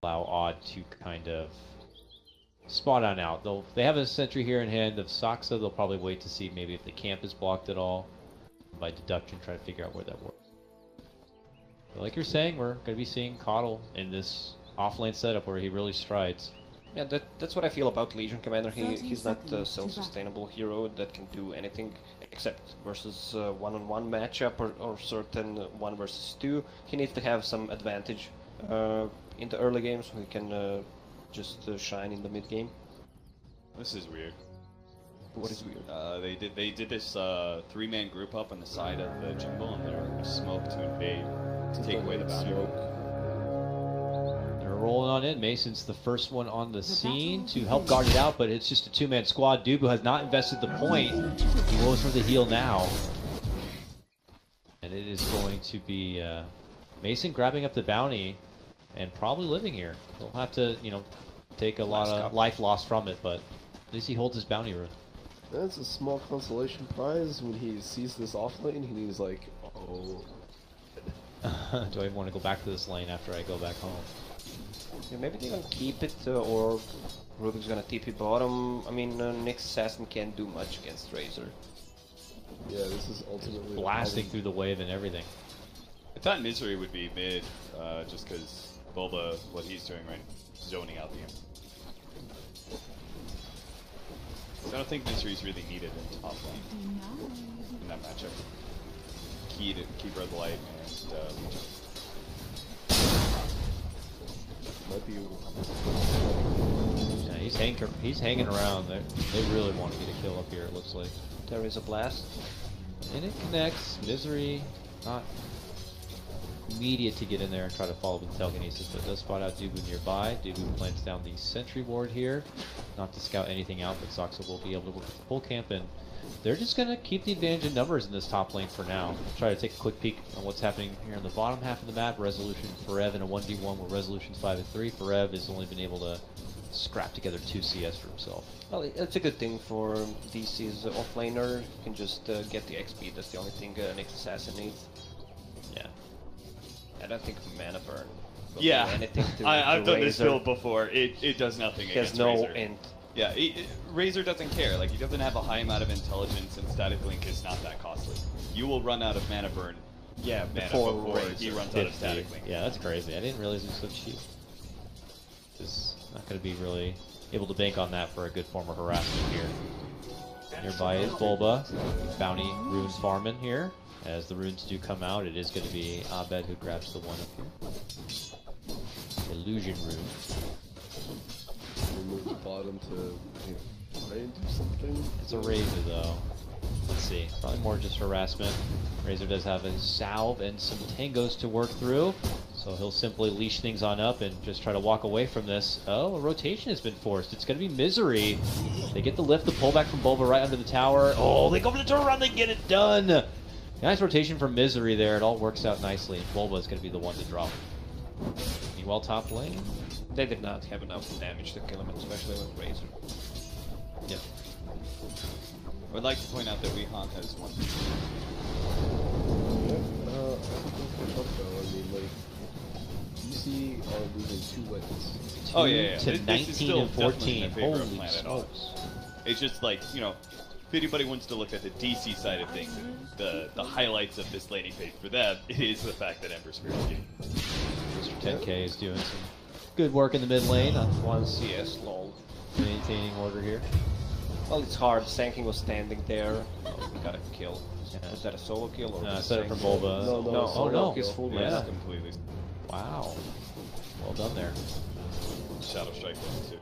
allow Odd to kind of spot on out. They have a sentry here in hand of Saksa. They'll probably wait to see maybe if the camp is blocked at all. By deduction, try to figure out where that works. But like you're saying, we're going to be seeing Coddle in this offlane setup where he really strides. Yeah, that's what I feel about Legion Commander. He's not a self-sustainable hero that can do anything except versus one-on-one matchup or certain 1 versus 2. He needs to have some advantage in the early games so he can just shine in the mid game. This is weird. What is weird? They did this 3-man group up on the side of the jungle, and they're going to smoke to invade to take away the bounty. They're rolling on in. Mason's the first one on the scene to help guard it out, but it's just a 2-man squad. Dubu has not invested the point. He goes for the heal now. And it is going to be Mason grabbing up the bounty and probably living here. He'll have to, you know, take a lot of life loss from it, but at least he holds his bounty rune. That's a small consolation prize when he sees this offlane and he's like, oh. Do I even want to go back to this lane after I go back home? Yeah, maybe they can keep it, or Rubik's gonna TP bottom. I mean, Nyx Assassin can't do much against Razor. Yeah, this is ultimately blasting through the wave and everything. I thought Misery would be mid, just because Bulba, what he's doing right, zoning out the game. So I don't think Misery's really needed in top lane in that matchup. Key to keep Red Light and Legion. might be. Yeah, he's hanging around. They really want to get a kill up here, it looks like. There is a blast. And it connects. Misery, not immediate to get in there and try to follow with telekinesis, but does spot out Dubu nearby. Dubu plants down the sentry ward here. Not to scout anything out, but Saksa will be able to work with the full camp, and they're just going to keep the advantage in numbers in this top lane for now. Try to take a quick peek on what's happening here in the bottom half of the map. Resolution Forev in a 1v1 where Resolution's 5 and 3. Forev has only been able to scrap together 2 CS for himself. Well, it's a good thing for DC's offlaner. You can just get the XP. That's the only thing Nyx Assassin needs. Yeah. I don't think Mana Burn will Yeah, do anything to I've to done this Razor. build before. It does nothing He has against no Razor. int. Yeah, Razor doesn't care. Like, he doesn't have a high amount of intelligence, and Static Link is not that costly. You will run out of mana burn. Yeah, Mana before he Razor. runs out of Static Link. Yeah, that's crazy. I didn't realize it was so cheap. Just not going to be really able to bank on that for a good form of harassment here. Nearby is Bulba. Bounty rune farming here. As the runes do come out, it is going to be Abed who grabs the one up here. Illusion rune. Remove the bottom to try and do something. It's a Razor though. Let's see. Probably more just harassment. Razor does have a salve and some tangos to work through. So he'll simply leash things on up and just try to walk away from this. Oh, a rotation has been forced. It's going to be Misery. They get the lift, the pullback from Bulba right under the tower. Oh, they go for the turnaround, they get it done! Nice rotation from Misery there. It all works out nicely. And Bulba is going to be the one to drop. Meanwhile, top lane. They did not have enough damage to kill him, especially with Razor. Yep. I would like to point out that Wehan has one. I think we're though. I mean, like, DC are losing 2 wins. Oh yeah. To This is 19 still and definitely in 14. favor of Holy Planet Ops. smokes. It's just like, you know, if anybody wants to look at the DC side of things, the highlights of this laning phase for them is the fact that Ember Spirit's getting. Mr. 10K is doing some good work in the mid lane on 1 CS, lol. maintaining order here. Well, it's hard. Sanking was standing there. Oh, we got a kill. Yeah. Was that a solo kill or? No, I was said it from Bulba. No, No, Oh no. He's full Yeah. mana. Completely. Wow. Well done there. Shadow Strike one too.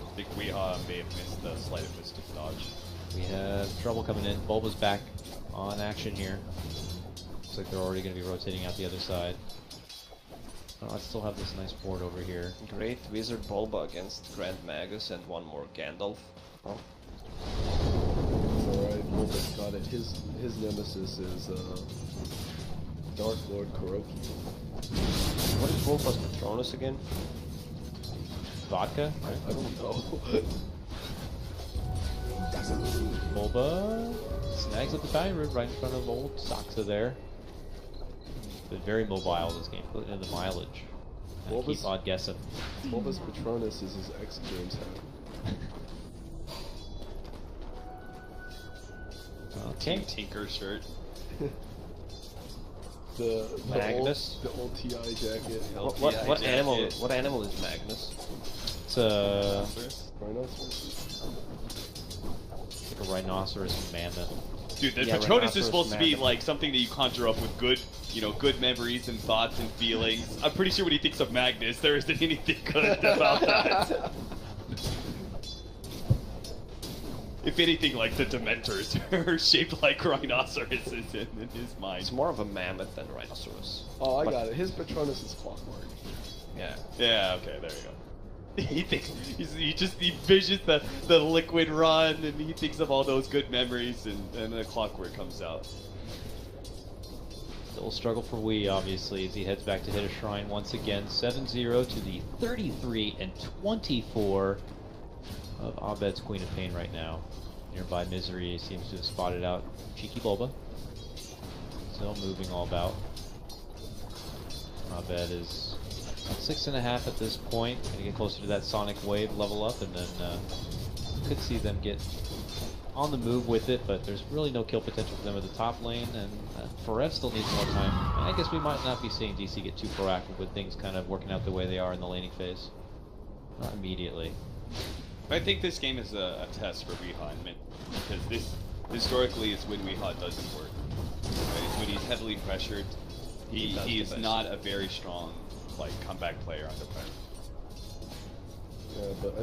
I think Weha may have missed the sleight of mystic dodge. We have trouble coming in. Bulba's back on action here. Looks like they're already going to be rotating out the other side. Oh, I still have this nice board over here. Great Wizard Bulba against Grand Magus and one more Gandalf. Oh. Alright, Bulba's got it. His nemesis is Dark Lord Kuroki. What is Bulba's Patronus again? Vodka, right? I don't know. Bulba snags up the bounty rune right in front of old Saksa there. Been very mobile this game, put in the mileage. Keep odd guessing. Bulbous Patronus is his X Games hat. Okay. Team Tinker shirt. The Magnus? The old TI jacket. What animal is Magnus? It's a Rhinoceros? like a rhinoceros mammoth. Dude, the Yeah, Patronus rhinoceros is supposed to be mammoth. like something that you conjure up with good, good memories and thoughts and feelings. I'm pretty sure when he thinks of Magnus, there isn't anything good about that. If anything, like the Dementors are shaped like rhinoceroses in his mind. It's more of a mammoth than a rhinoceros. Oh, I But- got it. His Patronus is clockwork. Yeah. Yeah, okay, there you go. He thinks he visions the liquid run, and he thinks of all those good memories, and the clockwork comes out. Still a struggle for Wii, obviously, as he heads back to hit a shrine once again. 7-0 to the 33 and 24 of Abed's Queen of Pain right now. Nearby Misery seems to have spotted out Cheeky Bulba. Still moving all about. Abed is 6.5 at this point. Gonna get closer to that Sonic Wave level up, and then could see them get on the move with it, but there's really no kill potential for them at the top lane, and Forev still needs more time. And I guess we might not be seeing DC get too proactive with things kind of working out the way they are in the laning phase. Not immediately. I think this game is a test for Weeha, because this historically is when Weeha doesn't work. Right? It's when he's heavily pressured. He is not a very strong comeback player under pressure. Yeah, but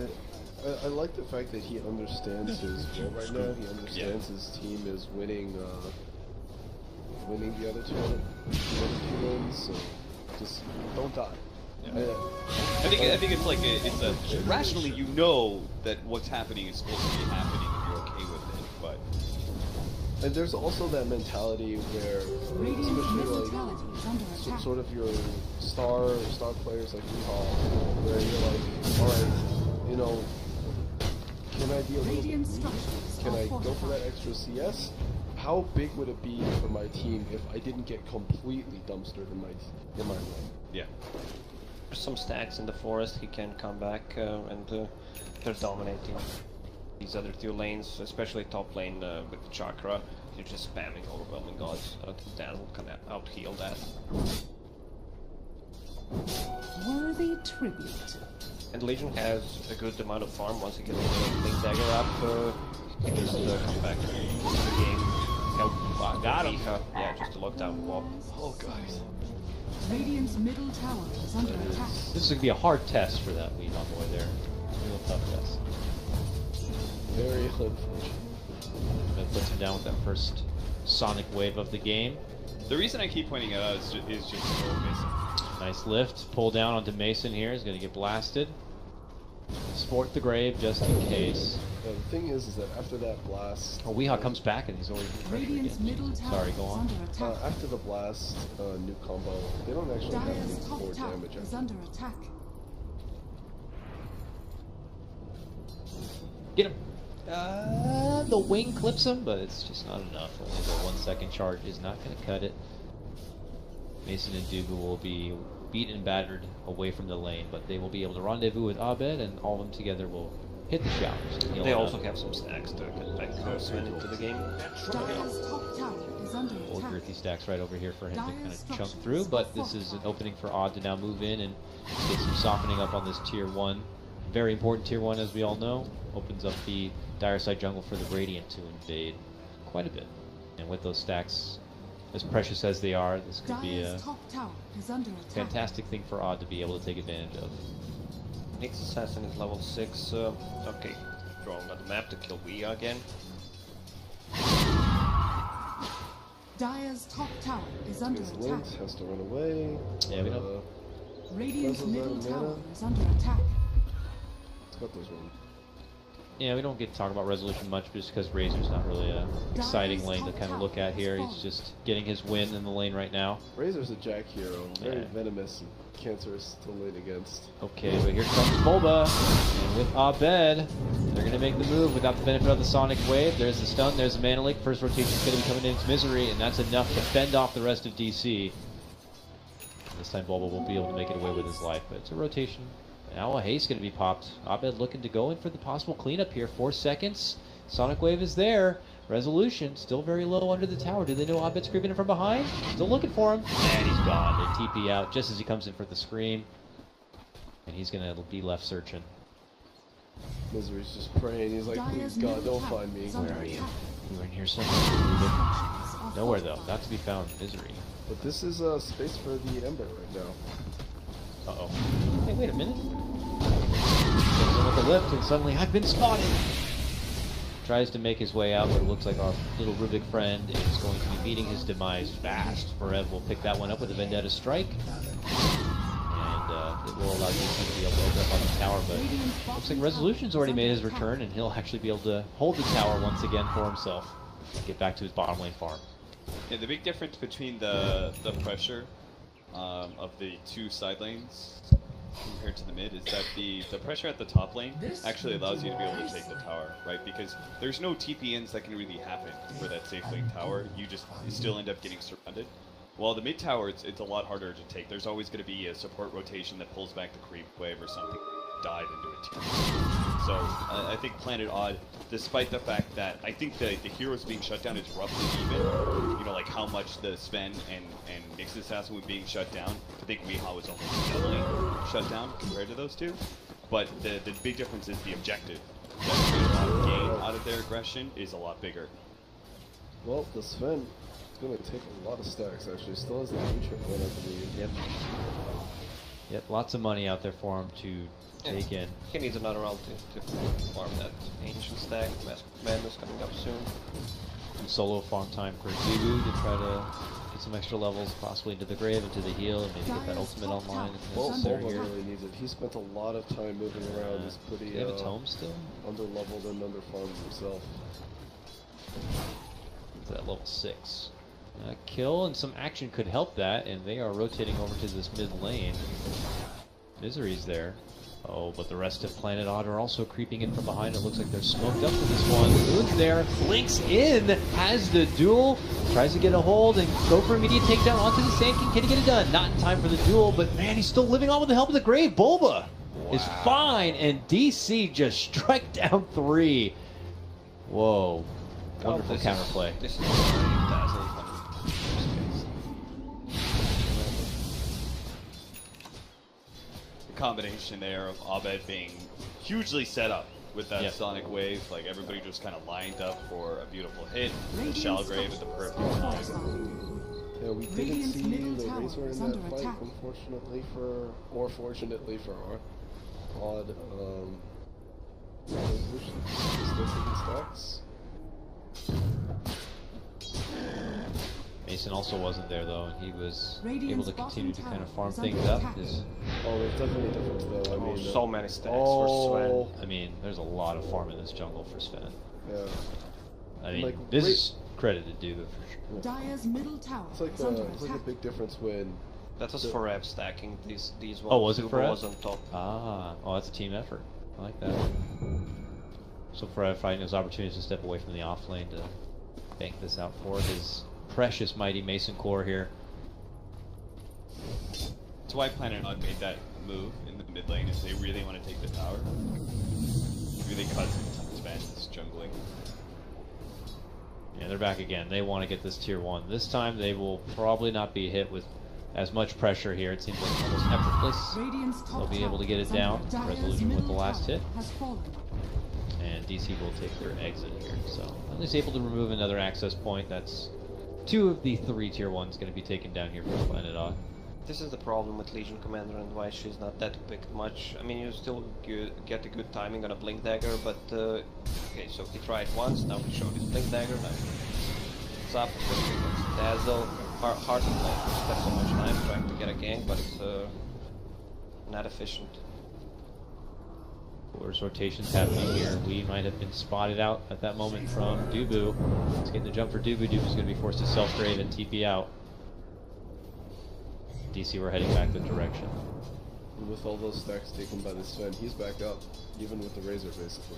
I like the fact that he understands his role right now. He understands his team is winning the other two wins, so just don't die. Yeah. I think it's a rationally you know that what's happening is supposed to be happening and you're okay with it, but And there's also that mentality where, especially like sort of your star players like Weeha, where you're like, all right, can I be a little? Can I go for that extra CS? How big would it be for my team if I didn't get completely dumpstered in my lane? yeah. There's some stacks in the forest, he can come back and they're dominating these other two lanes, especially top lane with the Chakra. You're just spamming Overwhelming Gods. I don't think Dazzle can out-heal that. Worthy tribute. And Legion has a good amount of farm. Once he gets the Blink Dagger up, he can just come back to the game. Help got him. Yeah, just to lock down Wop. Oh guys. Radiant's middle tower is under attack. This is going to be a hard test for that Weeha boy there. Real tough test. Very unfortunate. That puts him down with that first Sonic Wave of the game. The reason I keep pointing it out is just so Mason. Nice lift. Pull down onto Mason here. He's going to get blasted. Sport the grave just in case. The thing is that after that blast... Oh, Weeha comes back and he's already Radiant's middle tower Sorry, go is on. under attack. after the blast, new combo, they don't actually have any Dire's top core tower damage. is under attack. Get him. The wing clips him, but it's just not enough. Only the 1 second charge is not going to cut it. Mason and Dugu will be beaten and battered away from the lane, but they will be able to rendezvous with Abed, and all of them together will hit the showers. They also have some stacks to get back Sven into the game. Dire's top tower is under Old attack. girthy stacks right over here for him to kind of chunk through, but this is an opening for Odd to now move in and get some softening up on this tier 1. Very important tier 1, as we all know. Opens up the dire side jungle for the Radiant to invade quite a bit. And with those stacks as precious as they are, this could be a Dire's top tower is under attack. fantastic thing for Odd to be able to take advantage of. Nick's Assassin is level 6. Okay, drawing on the map to kill Weeha again. Dire's top tower is under His attack. Lynx has to run away. Yeah, we know. Radiant's Puzzles middle out of tower mana. is under attack. It's got those ones. Yeah, we don't get to talk about Resolution much just because Razor's not really a exciting lane to kind of look at here. He's just getting his win in the lane right now. Razor's a Jack hero, very Yeah. venomous and cancerous to lane against. Okay, but here comes Bulba, and with Abed, they're going to make the move without the benefit of the Sonic Wave. There's the stun, there's the Mana Leak. First rotation's going to be coming into Misery, and that's enough to fend off the rest of DC. this time Bulba will be able to make it away with his life, but it's a rotation. Now a haste going to be popped. Abed looking to go in for the possible cleanup here. 4 seconds. Sonic Wave is there. Resolution still very low under the tower. Do they know Abed's creeping in from behind? Still looking for him. And he's gone. They TP out just as he comes in for the scream. And he's going to be left searching. Misery's just praying. He's like, please God, don't find me. Where are you? You were in here somewhere. Nowhere though. Not to be found. Misery. But this is space for the Ember right now. Uh-oh. Hey, wait a minute. Goes in with the lift, and suddenly I've been spotted. Tries to make his way out, but it looks like our little Rubik friend is going to be meeting his demise fast. Forev will pick that one up with a Vendetta Strike. And it will allow DC to be able to open up on the tower, but looks like Resolution's already made his return, and he'll actually be able to hold the tower once again for himself. Get back to his bottom lane farm. Yeah, the big difference between the pressure of the two side lanes compared to the mid is that the pressure at the top lane actually allows you to be able to take the tower, right? Because there's no TP-ins that can really happen for that safe lane tower. You still end up getting surrounded. While the mid tower, it's a lot harder to take. There's always going to be a support rotation that pulls back the creep wave or something. Dive into a team. So I think Planet Odd, despite the fact that I think the heroes being shut down is roughly even, you know, like how much the Sven and Nyx Assassin were being shut down. I think Miha was almost doubly shut down compared to those two. But the big difference is the objective that Planet Odd gain out of their aggression is a lot bigger. Well, the Sven is going to take a lot of stacks actually. Still has the future one, I believe. Yep. Yep, lots of money out there for him to take in. He needs another round to farm that ancient stack. Mask of Madness coming up soon. Some solo farm time for Dubu to try to get some extra levels, possibly into the grave, into the heal, and maybe get that ultimate online if Well, necessary Bulba here. really needs it. He spent a lot of time moving around. He's pretty Do you have a tome still? under-leveled and under-farmed himself. To that level 6. Kill and some action could help that, and they are rotating over to this mid lane. Misery's there. Oh, but the rest of Planet Odd are also creeping in from behind. It looks like they're smoked up for this one. Moon's there, blinks in, has the duel, tries to get a hold and go for immediate takedown onto the Sand King. Can he get it done? Not in time for the duel, but man, he's still living on with the help of the grave. Bulba is fine, and DC just strike down 3. Whoa. Wonderful counterplay. This is very dazzling from Combination there of Abed being hugely set up with that Sonic Wave, like everybody just kind of lined up for a beautiful hit. The Shallow Grave at the perfect time. Yeah, we didn't see the Razor in that fight, unfortunately or fortunately for our Odd Resolution. Still taking stacks. Mason also wasn't there though, and he was Radiant's able to continue to bottom kind of tower farm is under things up. attack. Oh, there's definitely a difference though. I mean, so many stacks for Sven. I mean, there's a lot of farm in this jungle for Sven. yeah. I mean, Like, this is credited to Dubu for sure. Dire's middle tower It's like is under it's like a attack. big difference when That was Forev stacking these ones. Oh, was it Dubu Forev? was on top. Ah, oh, that's a team effort. I like that. So Fred finding those opportunities to step away from the off lane to bank this out for his precious mighty Mason core here. That's why Planet Odd made that move in the mid lane, is they really want to take the tower. Really cuts into Sven's jungling. Yeah, they're back again. They want to get this tier 1. This time they will probably not be hit with as much pressure here. It seems like almost effortless. Radiant's top They'll be able to get it is down. under Dire's Resolution with the middle last tower hit. has fallen. And DC will take their exit here. So at least able to remove another access point. That's 2 of the 3 tier 1s going to be taken down here for Planet Odd. This is the problem with Legion Commander and why she's not that picked much. I mean, you still get a good timing on a Blink Dagger, but okay, so he tried once, now he showed his Blink Dagger, now it's up, it's Dazzle, hard to play, spend so much time trying to get a gank, but it's not efficient. There's rotations happening here. We might have been spotted out at that moment from Dubu. Let's get the jump for Dubu. Dubu's going to be forced to self-grave and TP out. DC, we're heading back the direction. and with all those stacks taken by the Sven, he's back up, even with the Razor basically.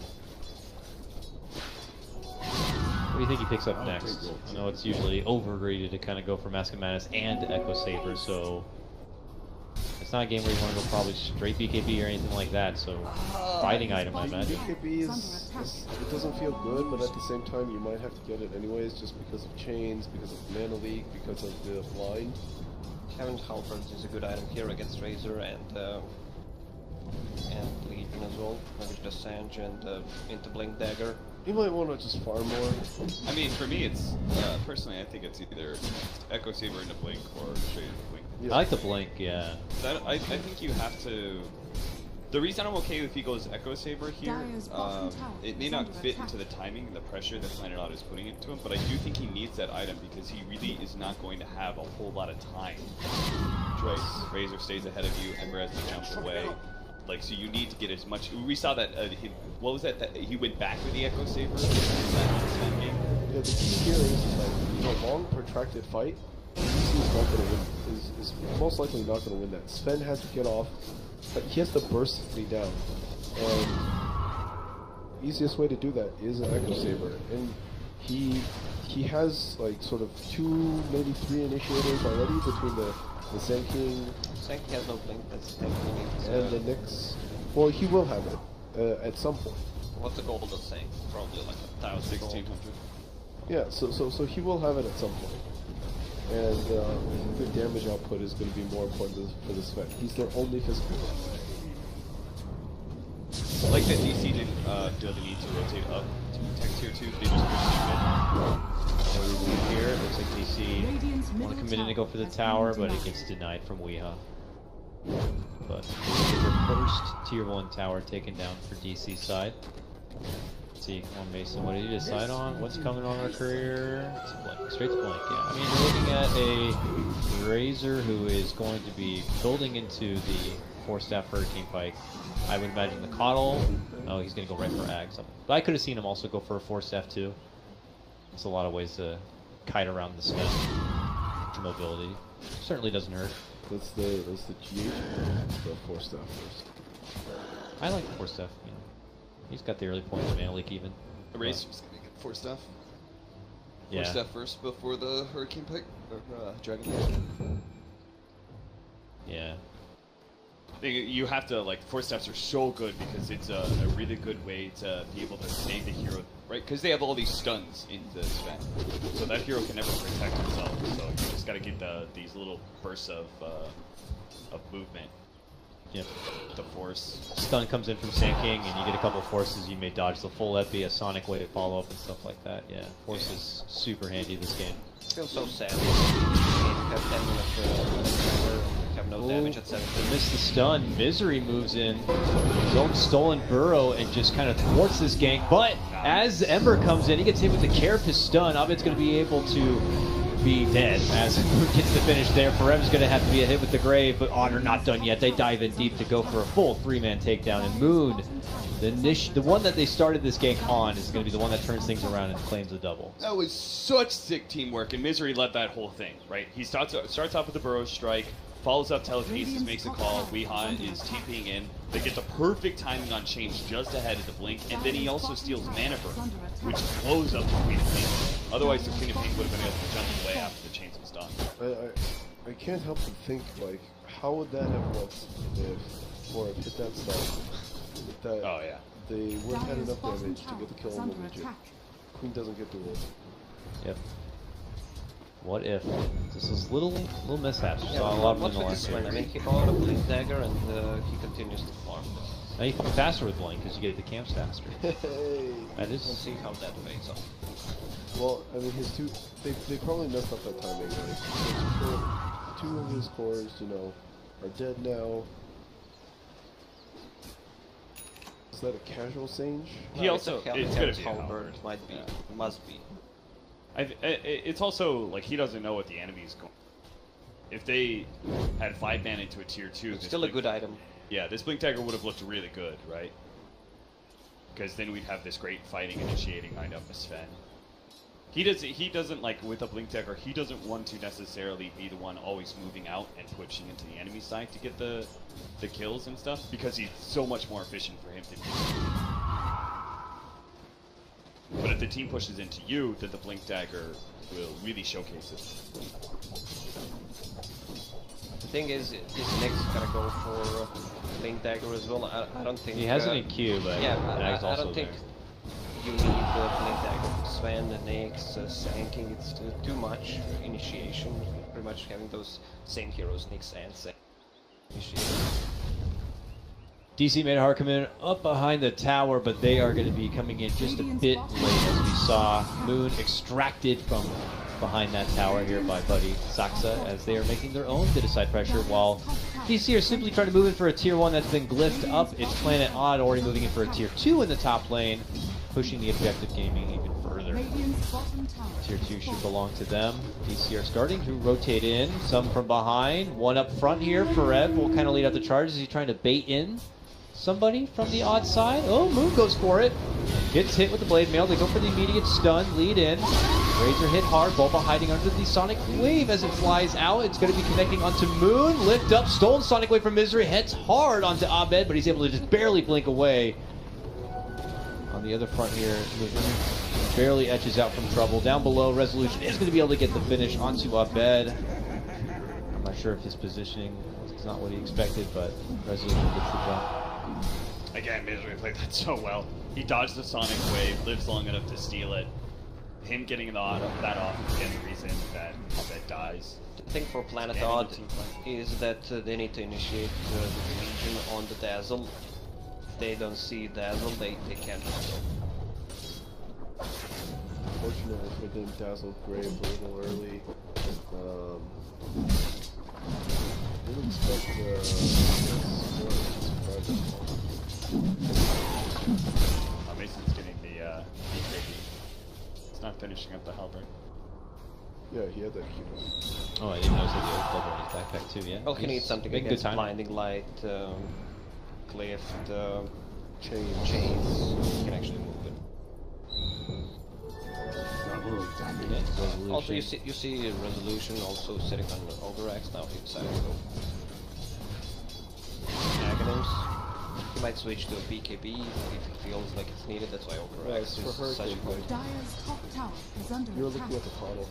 What do you think he picks up next? I know it's usually over greedy to kind of go for Mask of Madness and Echo Saber, so not a game where you want to go probably straight BKB or anything like that. So fighting item, I imagine. BKB it doesn't feel good, but at the same time you might have to get it anyways, just because of chains, because of mana leak, because of the blind. Having Halberd is a good item here against Razor and Legion as well. Maybe just Sange and into Blink Dagger. You might want to just farm more. I mean, for me, it's personally, I think it's either Echo Saber into Blink or straight into Blink. Yeah. I like the blink, yeah. I think you have to. The reason I'm okay if he goes Echo Saber here, Dire's bottom tower it may is not under fit attack. into the timing and the pressure that Planet Odd is putting into him, but I do think he needs that item because he really is not going to have a whole lot of time. Right? Razor stays ahead of you, Ember has to jump away. Like, so you need to get as much. We saw that. What was that? That he went back with the Echo Saber. That game. Yeah, the key here is like a long, protracted fight. DC is not going to win. Is most likely not going to win that. Sven has to get off. But he has to burst me down, and easiest way to do that is an Echo Saber. And he has like sort of 2, maybe 3 initiators already between the Zen King. Sange has no Blink, that's technically And the Nyx. Well, he will have it at some point. What's the gold of Sange? Probably like 1,000 gold. 1600. Yeah, so he will have it at some point. And the damage output is going to be more important for this Sven. He's their only physical. I like that DC didn't feel the need to rotate up to tech tier 2. They just pushed it No here. It looks like DC Radiant's want to middle commit in to go for the has tower, been but it denied. gets denied from Weeha. But they get their first tier 1 tower taken down for DC side. Let's see, come on Mason, what did you decide on? What's coming on our career? It's Blink, straight to Blink, yeah. I mean, you're looking at a Razor who is going to be building into the 4-staff Hurricane Pike. I would imagine the Coddle. Oh, he's going to go right for Ag. But I could have seen him also go for a 4-staff too. There's a lot of ways to kite around the Sven. Mobility certainly doesn't hurt. That's the GH, the 4-staff first. I like the 4-staff, you know. He's got the early points of mana leak even. The race was going to get 4 stuff. 4 Yeah. stuff first before the Hurricane Pike or Dragon. Yeah. You have to, like, 4 steps are so good because it's a really good way to be able to save the hero, right? Because they have all these stuns into Sven. So that hero can never protect himself. So you just got to get these little bursts of movement. Yep. The force. Stun comes in from Sand King, and you get a couple of forces. You may dodge the full epi, a Sonic way to follow up and stuff like that. Yeah, force is super handy this game. I feel so sad. You have 10 minutes have no damage at 7. They missed the stun. Misery moves in, his own stolen burrow, and just kind of thwarts this gank. But as Ember comes in, he gets hit with the Carapace stun. Abed's going to be able to be dead as Moon gets the finish there. Forever's going to have to be a hit with the Grave, but Honor not done yet. They dive in deep to go for a full 3-man takedown. And Moon, the one that they started this gank on, is going to be the one that turns things around and claims the double. That was such sick teamwork, and Misery led that whole thing, right? He starts off with the Burrow Strike, follows up Telekinesis, makes a call, Weeha is TPing in. They get the perfect timing on change just ahead of the Blink, and then he also steals Mana Burn, which blows up the Queen of Pain. Otherwise, the Queen of Pain would have been able to jump away after the chains was done. I can't help but think, like, how would that have looked if Flora hit that stun? That Oh, yeah. they wouldn't have had Dire's enough bottom damage to tower get the kill is on the under Legion. attack. Queen doesn't get dueled. Yep. What if? Just those little mishaps. We Yeah, saw a lot of them what's in the with last this one? I game. mean, he bought a Blink Dagger and he continues to farm. Now you can faster with Blink because you get the camps faster. Hey! That We'll is. see how that fades off. Well, I mean, they probably messed up that timing, right? Two of his cores, you know, are dead now. Is that a casual Sange? He also, it's it's gonna be a Halberd. Halberd. It might be. Yeah. It must be. It's also like he doesn't know what the enemy's going. If they had 5 man into a tier 2, It's this still a Blink- good item. Yeah, this Blink Dagger would have looked really good, right? Because then we'd have this great fighting initiating lined up with Sven. He doesn't like with a Blink Dagger. He doesn't want to necessarily be the one always moving out and pushing into the enemy side to get the kills and stuff because he's so much more efficient for him to do. But if the team pushes into you, then the Blink Dagger will really showcase it. Thing is Nick's gonna go for Blink Dagger as well. I don't think He has it in queue, but yeah, Dag's I also don't think there. you need Blink Dagger. Sven and Nyx Sanking, it's too much initiation. Pretty much having those same heroes, Nyx and Sank. DC made a hard commit up behind the tower, but they are going to be coming in just a bit late, as we saw Moon extracted from behind that tower here by Buddy Saxa, as they are making their own bit of side pressure, while DC are simply trying to move in for a tier 1 that's been glyphed up. It's Planet Odd already moving in for a tier 2 in the top lane, pushing the objective gaming even further. Tier 2 should belong to them. DC are starting to rotate in, some from behind, one up front here. Ev will kind of lead out the charge. Is he trying to bait in somebody from the odd side? Oh, Moon goes for it. Gets hit with the blade mail. They go for the immediate stun, lead in. Raids are hit hard. Bulba hiding under the Sonic Wave as it flies out. It's going to be connecting onto Moon. Lift up, stolen Sonic Wave from Misery. Heads hard onto Abed, but he's able to just barely blink away. On the other front here, barely etches out from trouble. Down below, Resolution is going to be able to get the finish onto Abed. I'm not sure if his positioning is not what he expected, but Resolution gets the jump. Again, Misery played that so well. He dodged the Sonic Wave, lives long enough to steal it. Him getting that off is again the reason that Abed dies. The thing for Planet Odd is that they need to initiate the Legion on the Dazzle. If they don't see Dazzle, they can't handle. Unfortunately for them, Dazzle Grave a little early. Didn't expect Mason's getting the BKB. It's not finishing up the halberd. Yeah, he had that Q. Oh, I didn't notice that he had a double in his backpack too, yeah. Well, he needs something Good against time. Blinding Light, Cliff, Chains. He can actually move it. Yeah, Also, you see Resolution also sitting on the Ogreax. Now he decided to go Aghanims. He might switch to a BKB if he feels like it's needed. That's why Ogreax for her is such a gameplay. good. Dyer's top tower is under You're attack. looking at the funnel.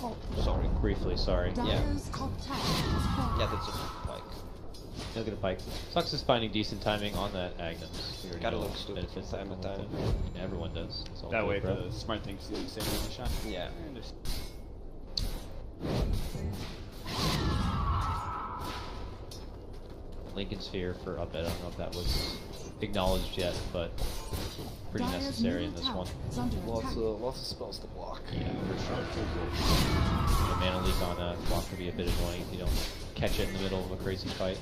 Oh, sorry. briefly, sorry. Dyer's top tower has fallen. Yeah, that's a like. He'll get a pike. Sucks is finding decent timing on that Agnes. He already Gotta knows look stupid benefits from time that to come time. with it. Yeah, everyone does. It's all That good, way, bro. the smart thing to do is save the shot. Yeah. I understand. Lincoln Sphere for Abed. I don't know if that was acknowledged yet, but pretty Dyer's necessary in middle this tower one. is under attack. Lots of spells to block. Yeah, for sure. The mana leak on a block can be a bit annoying if you don't catch it in the middle of a crazy fight.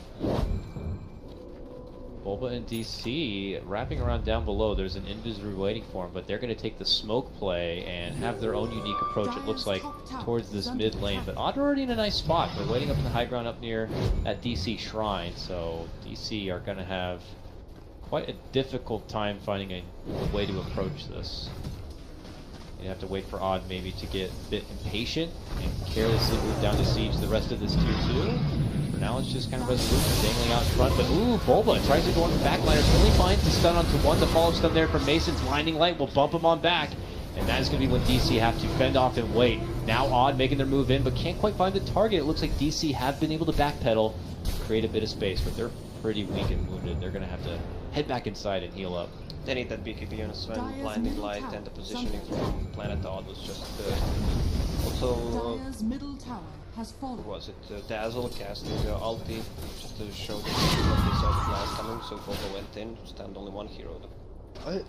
Bulba and DC wrapping around down below. There's an Invisary waiting for him, but they're going to take the smoke play and have their own unique approach, it looks like, towards this mid lane. But Odd are already in a nice spot. They're waiting up in the high ground up near that DC shrine, so DC are going to have quite a difficult time finding a way to approach this. You have to wait for Odd maybe to get a bit impatient and carelessly move down to siege the rest of this tier 2. For now, it's just kind of Resolution dangling out in front. But ooh, Bulba tries to go on the backliners. Only finds the stun onto one. The follow stun there from Mason's Blinding Light will bump him on back. And that is going to be when DC have to fend off and wait. Now Odd making their move in, but can't quite find the target. It looks like DC have been able to backpedal, create a bit of space, but they're pretty weak and wounded. They're going to have to head back inside and heal up. They need that BKB on Sven, Dyer's Blinding middle Light, tower and the is positioning under attack. from Planet Odd was just also. Dyer's middle tower has fallen. What was it? Dazzle casting ulti just to show that they saw the blast coming. So Bulba went in, stand only one hero.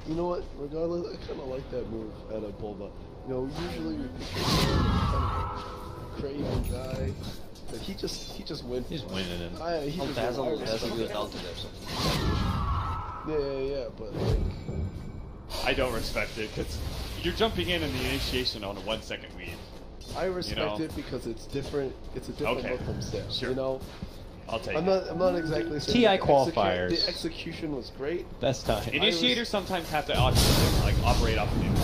You know what? Regardless, I kind of like that move at a Bulba. You know, usually we picture him kind of crazy guy, but he just went. He's winning it. He Well, just Dazzle went, used ulti there, so. Yeah, but like, I don't respect it because you're jumping in the initiation on a 1 second lead. I respect know. it because it's different. It's a different Okay. look from Sam. Sure. You know, I'll take I'm it. not exactly saying TI the qualifiers. The execution was great. Best time. Initiators sometimes have to operate off of it.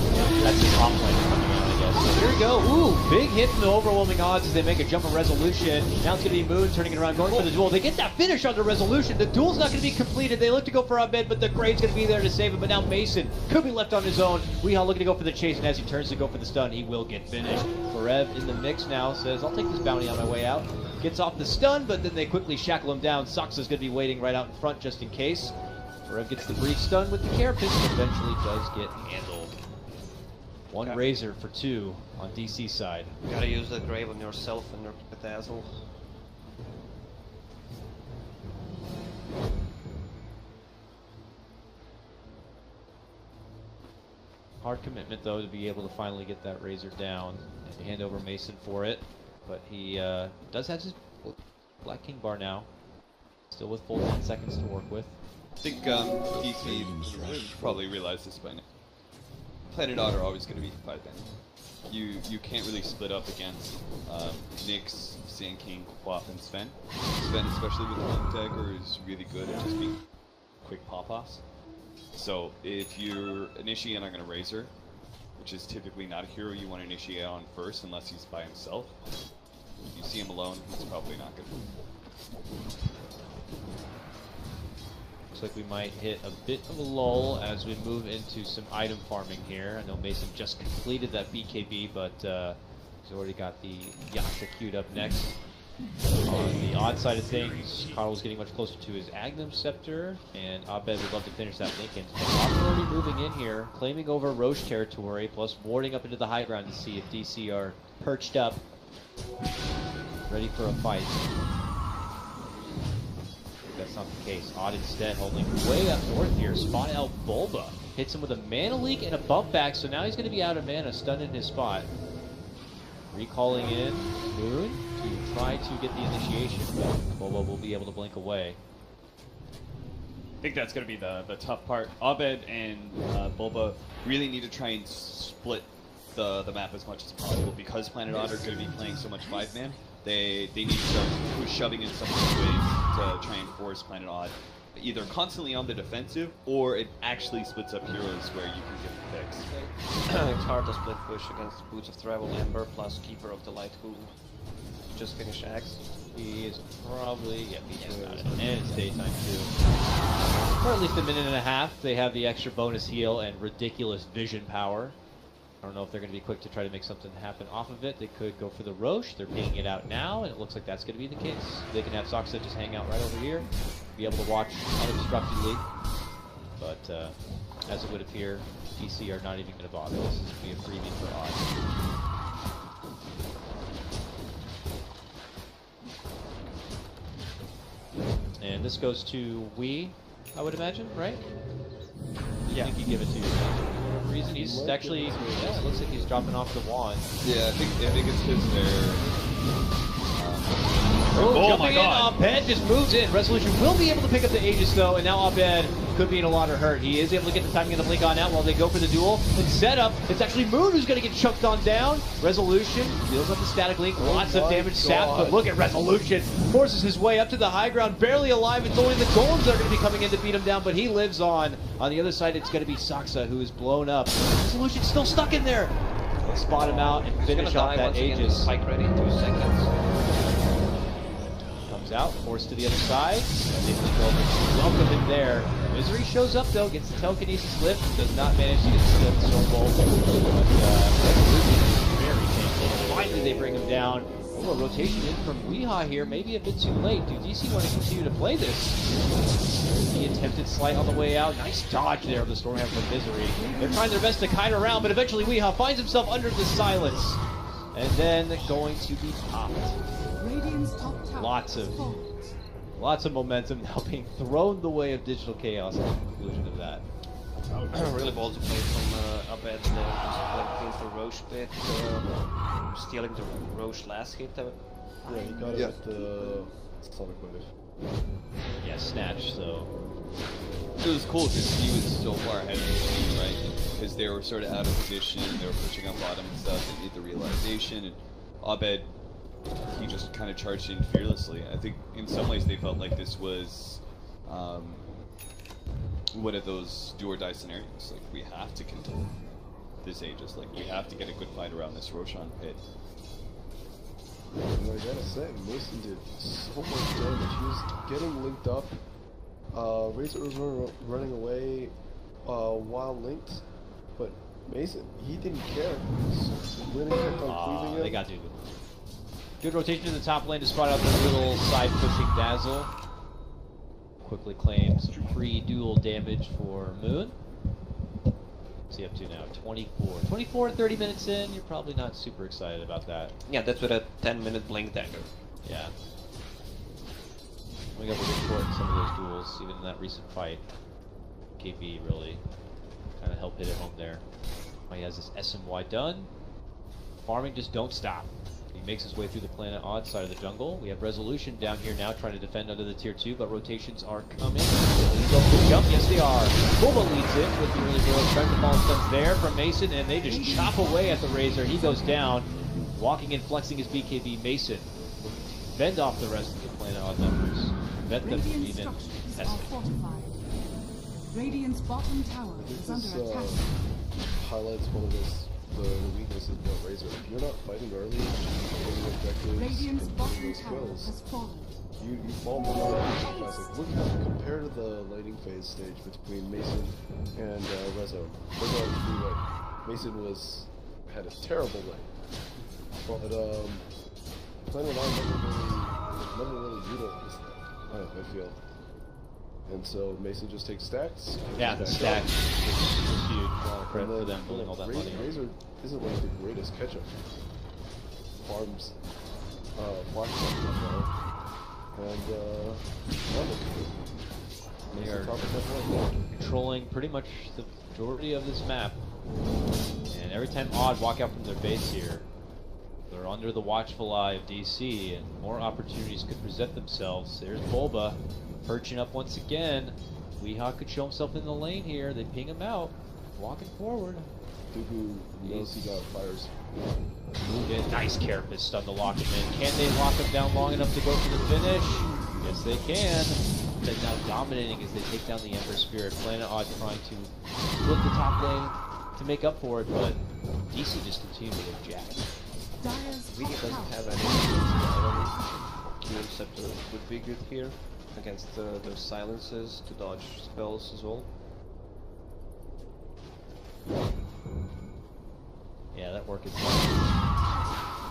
That's the top lane coming in, I guess. So here we go. Ooh, big hit from the overwhelming odds as they make a jump of Resolution. Now it's going to be Moon turning it around, going for the duel. They get that finish under Resolution. The duel's not going to be completed. They look to go for Abed, but the Grade's going to be there to save him. But now Mason could be left on his own. Weehaw looking to go for the chase, and as he turns to go for the stun, he will get finished. Ev in the mix now says, I'll take this bounty on my way out. Gets off the stun, but then they quickly shackle him down. Saksa's going to be waiting right out in front just in case. Rev gets the brief stun with the carapace, but eventually does get handled. One Razor for 2 on DC side. Gotta use the grave on yourself and your bedazzle. Hard commitment though to be able to finally get that Razor down and hand over Mason for it. But he does have his Black King bar now. Still with full 10 seconds to work with. I think DC probably realized this by now. Planet Odd are always going to be 5-man. You can't really split up against Nyx, Sand King, Quaff, and Sven. Sven, especially with the Link Dagger, is really good at just being quick pop-offs. So if you're initiating on a Razor, which is typically not a hero you want to initiate on first unless he's by himself, if you see him alone, he's probably not good. Looks like we might hit a bit of a lull as we move into some item farming here. I know Mason just completed that BKB, but he's already got the Yasha queued up next. On the odd side of things, Carl's getting much closer to his Agnum Scepter, and Abed would love to finish that Lincoln. But already moving in here, claiming over Roche territory, plus warding up into the high ground to see if DC are perched up, ready for a fight. That's not the case. Odd instead holding way up north here. Spot out Bulba. Hits him with a mana leak and a bump back, so now he's going to be out of mana, stunned in his spot. Recalling in Moon to try to get the initiation, but Bulba will be able to blink away. I think that's going to be the tough part. Abed and Bulba really need to try and split the map as much as possible because Planet Odd are going to be playing so much 5-man. They need to start shoving in some of these ways to try and force Planet Odd either constantly on the defensive or it actually splits up heroes where you can get the picks. It's hard to split push against Boots of Travel Ember plus Keeper of the Light who just finished Axe. He is probably, he's got it. And it's daytime too. For at least a minute and a half, they have the extra bonus heal and ridiculous vision power. I don't know if they're going to be quick to try to make something happen off of it. They could go for the Roche. They're picking it out now, and it looks like that's going to be the case. They can have Saksa just hang out right over here, be able to watch unobstructedly. But as it would appear, DC are not even going to bother. This is going to be a freebie for Odd. And this goes to Wii, I would imagine, right? Yeah. I think you give it to reason he's actually, yeah, it looks like he's dropping off the wand. Yeah, I think it's because they're... Oh my god! Abed just moves in. Resolution will be able to pick up the Aegis though, and now Abed could be in a lot of hurt. He is able to get the timing of the blink on out while they go for the duel. And set up, it's actually Moon who's going to get chunked on down. Resolution deals up the static link, lots of damage sapped, but look at Resolution. Forces his way up to the high ground, barely alive. It's only the golems that are going to be coming in to beat him down, but he lives on. On the other side, it's going to be Saksa who is blown up. Resolution's still stuck in there. Let's spot him out and finish off that Aegis. Spike ready in 2 seconds. Out, forced to the other side. Welcome him there. Misery shows up though, gets the telekinesis lift, does not manage to get the Storm Bolt. But very painful. Finally they bring him down. Oh, a rotation in from Weehaw here, maybe a bit too late. Do DC want to continue to play this? He attempted slight on the way out. Nice dodge there of the Stormhammer from Misery. They're trying their best to kite around, but eventually Weehaw finds himself under the silence. And then going to be popped. Lots of momentum now being thrown the way of Digital Chaos at the conclusion of that. Really ballsy play from Abed there, just playing for Roche bit, stealing the Roche last hit. Yeah, he got it with the Sonic Wave. Yeah, snatch, so... It was cool because he was so far ahead of the team, right? Because they were sort of out of position, they were pushing up bottom and stuff, they did the realization, and Abed, he just kind of charged in fearlessly. I think in some ways they felt like this was one of those do or die scenarios. Like, we have to control this Aegis, like we have to get a good fight around this Roshan pit. And I gotta say, Mason did so much damage. He was getting linked up. Razor was running away while linked, but Mason, he didn't care. Winning kept on cleaving him. They got Dugu. Good rotation to the top lane to spot out the little side pushing Dazzle. Quickly claims pre-dual damage for Moon. What's he up to now? 24. 24, 30 minutes in, you're probably not super excited about that. Yeah, that's with a 10-minute blink dagger. Yeah. We got a little short in some of those duels, even in that recent fight. KB really kind of helped hit it home there. Oh, he has this SMY done. Farming just don't stop. He makes his way through the Planet Odd side of the jungle. We have Resolution down here now trying to defend under the tier 2, but rotations are coming. He's going for the jump. Yes, they are. Booba leads it with the really heroic strike. The ball stuns there from Mason, and they just chop away at the Razor. He goes down. Walking in, flexing his BKB. Mason looking to fend off the rest of the Planet Odd numbers. Vet them from Radiant even structures are testing. fortified. Radiant's bottom tower I think is under this attack. highlights one of the weaknesses of Razor. If you're not fighting early, getting objectives, Radiant's and bottom getting those tower kills, has fallen. you fall behind really fast. Like, look, compare to the laning phase stage between Mason and Rezo. Rezo had 3 lane. Mason had a terrible lane. But Planet On never really utilized that, I feel. And so Mason just takes stacks. Yeah, the back stack up. is huge. A lot of And credit for then, them pulling all that money. Razor isn't like the greatest catch-up. Farms well. And They Mason are top of that lane. controlling pretty much the majority of this map. And every time Odd walk out from their base here, they're under the watchful eye of DC, and more opportunities could present themselves. There's Bulba perching up once again. Weehaw could show himself in the lane here. They ping him out, walking forward. Dugu knows he got fires. Yeah, nice carapace stun to lock him in. Can they lock him down long enough to go for the finish? Yes, they can. They're now dominating as they take down the Ember Spirit. Planet Odd trying to split the top lane to make up for it, but DC just continues to get jacked. Dire's Really top doesn't tower have any Q Scepter would be good here against those silences to dodge spells as well. Yeah, that work is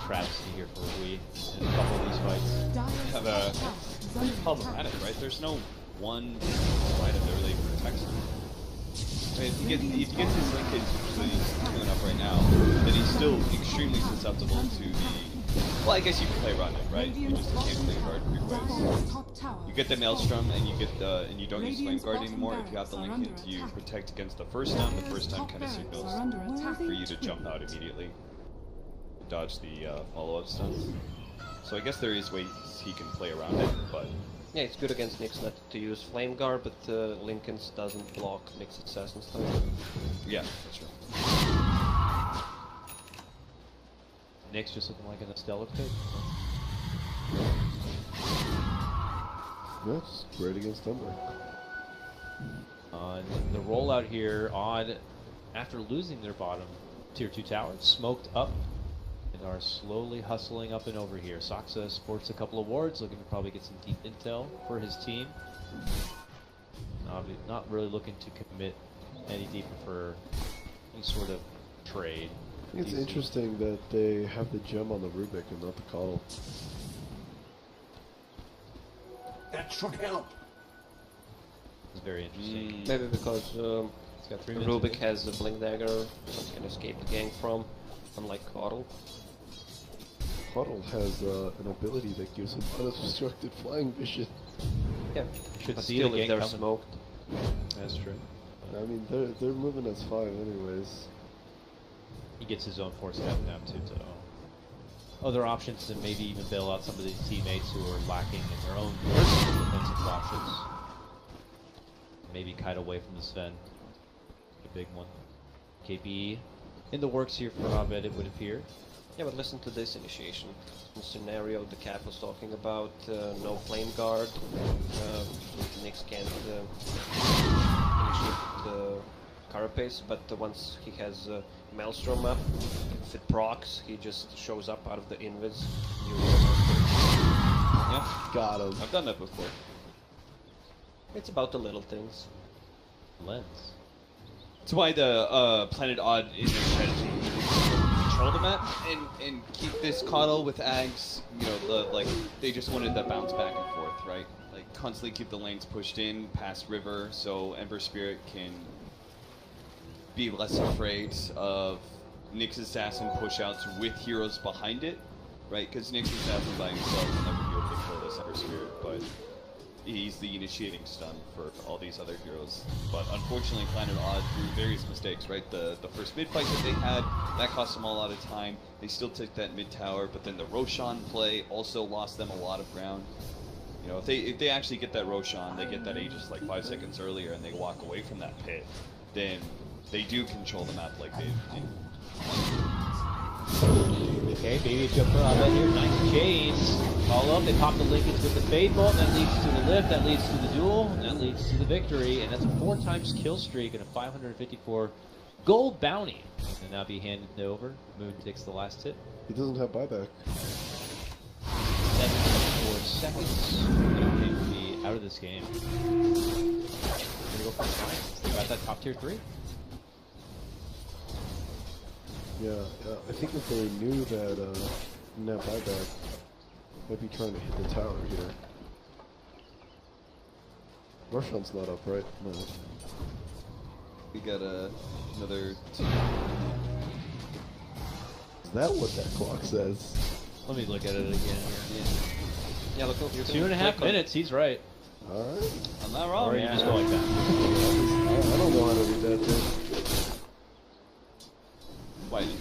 travesty here for we in a couple of these fights. Dire's Have top a tower is under problematic, attack. right? There's no one fight that really protects him. I mean, if he gets his linkage, which he's coming up right now, then he's still extremely susceptible to the... Well, I guess you can play around it, right? You Radiant's just can't bottom play guard tower, quick Dire's ways. top tower You get the has Maelstrom fallen. and you get the and you don't use flame Radiant's guard bottom anymore. If you have the barracks are Lincoln, under you attack. protect against the first stun. The first stun kind of Dire's signals are under attack. for you to jump out immediately, dodge the follow-up stuns. So I guess there is ways he can play around it, but Yeah, it's good against Nyx not to use Flame Guard, but Lincoln's doesn't block Nyx assassin stuff. yeah, that's true. Nick's just looking like an Estella pick. Yeah, it's great against Ember. The rollout here, Odd, after losing their bottom tier 2 tower, smoked up and are slowly hustling up and over here. Saksa sports a couple of wards, looking to probably get some deep intel for his team. Not really looking to commit any deeper for any sort of trade. I think it's DC. interesting that they have the gem on the Rubik and not the Coddle. That should help. It's very interesting. Maybe because He's got 3 minutes. Rubik has a blink dagger that he can escape the gang from, unlike Coddle. Coddle has an ability that gives him unobstructed flying vision. Yeah, Should but see still the if gang they're coming. smoked. That's true. I mean, they're moving as 5 anyways. He gets his own force cap now too, so other options to maybe even bail out some of these teammates who are lacking in their own personal defensive options. Maybe kite away from the Sven. A big one. KB in the works here for Abed, it would appear. Yeah, but listen to this initiation. The scenario the Cap was talking about, no flame guard, Nyx can't initiate the carapace, but once he has Maelstrom up, if it procs, he just shows up out of the invis. Yeah, Got him. I've done that before. It's about the little things. Lens. That's why the Planet Odd in their strategy control the map and keep this coddle with Ags. You know, they just wanted that bounce back and forth, right? Like constantly keep the lanes pushed in past river, so Ember Spirit can be less afraid of Nyx Assassin push-outs with heroes behind it, right? Because Nyx Assassin by himself will never be able to kill this Ember Spirit, but he's the initiating stun for all these other heroes. But unfortunately, Planet Odd, through various mistakes, right? The first mid fight that they had, that cost them a lot of time. They still took that mid tower, but then the Roshan play also lost them a lot of ground. You know, if they actually get that Roshan, they get that Aegis like 5 seconds earlier, and they walk away from that pit, then they do control the map like they do. Okay, baby jump for Abed here. Nice chains. Follow up. They pop the linkage with the Fade Bolt. That leads to the lift. That leads to the duel. And that leads to the victory. And that's a 4 times kill streak and a 554 gold bounty. And now be handed over. Moon takes the last hit. He doesn't have buyback. 74 seconds. And they will be out of this game. Gonna go for science. They got that top tier 3. Yeah, I think if they knew that didn't have buyback, might be trying to hit the tower here. Roshan's not up, right? No. We got another 2. Is that what that clock says? Let me look at it again here. Yeah, look, you're 2.5 minutes. He's right. Alright. I'm not wrong. Or you just go like that. I don't know how to read that thing. Why did you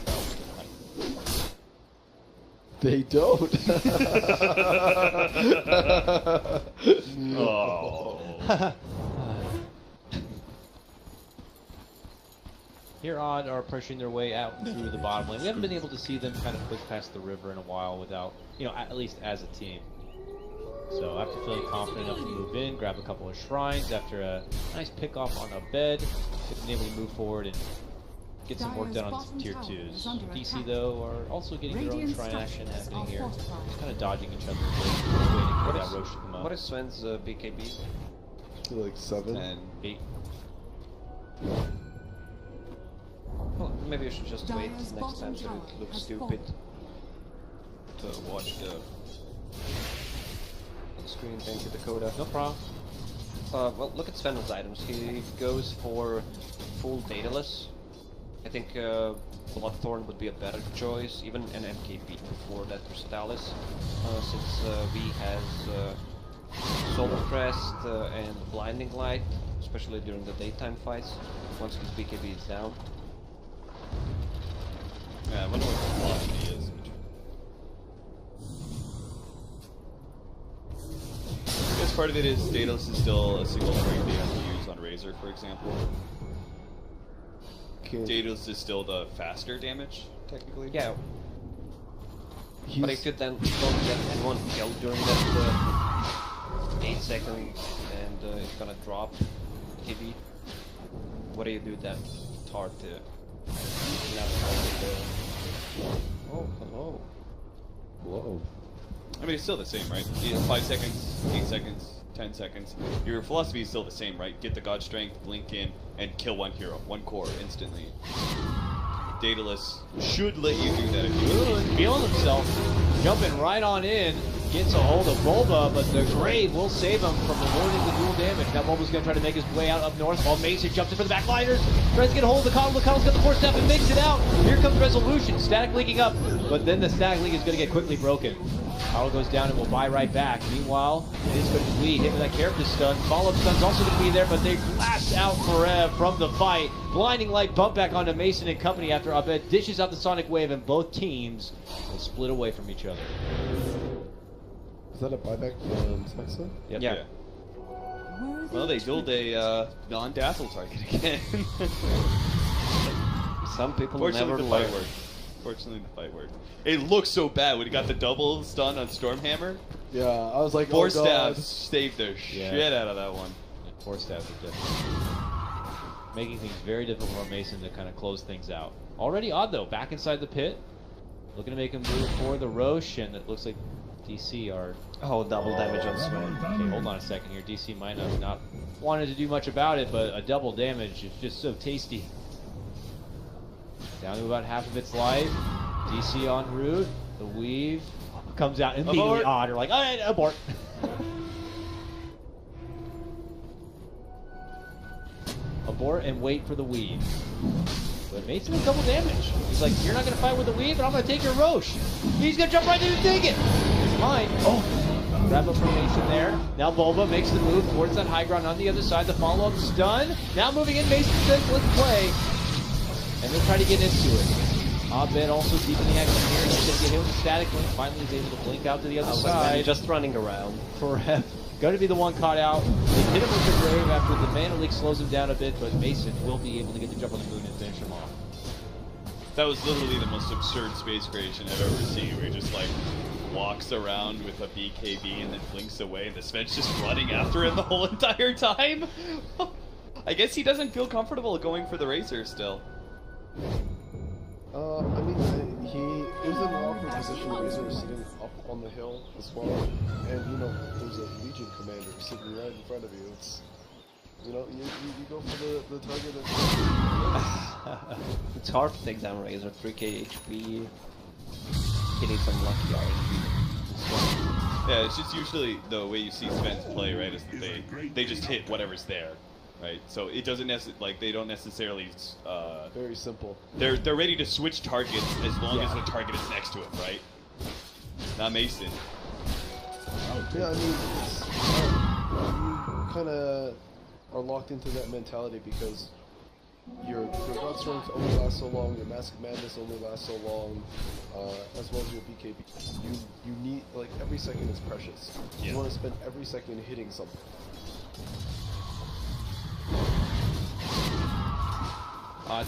They don't. Oh. Here Odd are pushing their way out through the bottom lane. We haven't been able to see them kind of push past the river in a while without, you know, at least as a team. So after feeling confident enough to move in, grab a couple of shrines after a nice pick off on Abed, they've been able to move forward and get some work done on some tier 2s. DC though are also getting their own shrine action happening here. Just kind of dodging each other, waiting for that Roche to come up. What is Sven's BKB? Like 7. And 8. Well, maybe you should just wait next time so it looks stupid. to watch the Screen, thank you, Dakota. No problem. Well, look at Sven's items. He goes for full dataless. I think Bloodthorn would be a better choice, even an MKB before that Crystallis, since V has Solar Crest and Blinding Light, especially during the daytime fights, once his BKB is down. yeah, I wonder what the velocity is. I guess part of it is Daedalus is still a single frame they have to use on Razor, for example. Daedalus is still the faster damage, technically. Yeah. But if you then don't get anyone killed during that 8 seconds and it's gonna drop KB, what do you do then? It's hard to Oh, hello. Whoa. I mean, it's still the same, right? It's 5 seconds, 8 seconds, 10 seconds. Your philosophy is still the same, right? Get the God Strength, blink in, and kill one hero, one core instantly. Daedalus should let you do that if you Ooh, feeling himself, jumping right on in, gets a hold of Bulba, but the Grave will save him from avoiding the dual damage. Now Bulba's going to try to make his way out up north, while Mason jumps in for the backliners, tries to get a hold of the Coddle. The Coddle's got the 4-step and makes it out. Here comes Resolution, static leaking up, but then the static leak is going to get quickly broken. Coddle goes down and will buy right back. Meanwhile, it is going to be hit with that character stun. Follow-up stun's also going to be there, but they blast out Forev from the fight. Blinding Light bump back onto Mason and company after Abed dishes out the Sonic Wave, and both teams will split away from each other. Is that a buyback from Texas? Yep. Yeah. Well, they build a non-dazzle target again. Some people Fortunately, never the learn. fight worked. Fortunately, the fight worked. It looked so bad when he got the double stun on Stormhammer. Yeah, I was like, Four oh god. stabs saved their shit out of that one. And 4 stabs are definitely making things very difficult for Mason to kind of close things out. Already Odd though, back inside the pit, looking to make him move for the Roche, and it looks like DC are... Oh, double damage on Sven. Okay, hold on a second here. DC might have not wanted to do much about it, but a double damage is just so tasty. Down to about half of its life. DC en route. The weave comes out immediately Abort. on. You're like, all right, abort. Abort and wait for the weave. But Mason a couple damage. He's like, you're not going to fight with the weave, but I'm going to take your Roche. He's going to jump right in and take it. It's mine. Oh, grab up from Mason there. Now Bulba makes the move towards that high ground on the other side. The follow-up stun. Now moving in, Mason says, let's play. And they'll try to get into it. Abed also deepening action here. He's going to get hit with the static link. Finally, he's able to blink out to the other side. Just running around. Forever. Going to be the one caught out. They hit him with the grave after the mana leak slows him down a bit, but Mason will be able to get the jump on the moon and finish him off. That was literally the most absurd space creation I've ever seen, where he just like walks around with a BKB and then blinks away, and the Sven's just running after him the whole entire time. I guess he doesn't feel comfortable going for the Razor still. I mean, he was in an awkward position. Razor was sitting up on the hill as well, and you know, there's a Legion commander sitting right in front of you. It's, you know, you go for the target. It's hard to take down Razor. 3k HP. He needs some lucky RNG. Yeah, it's just usually the way you see Svens play, right, is that they just hit whatever's there, right? So it doesn't they don't necessarily. Very simple. They're ready to switch targets as long as the target is next to it, right? Not Mason. Yeah, I mean, it's, you kind of are locked into that mentality because your God Strength only lasts so long, your Mask of Madness only lasts so long, as well as your BKB. You need, like, every second is precious. You want to spend every second hitting something.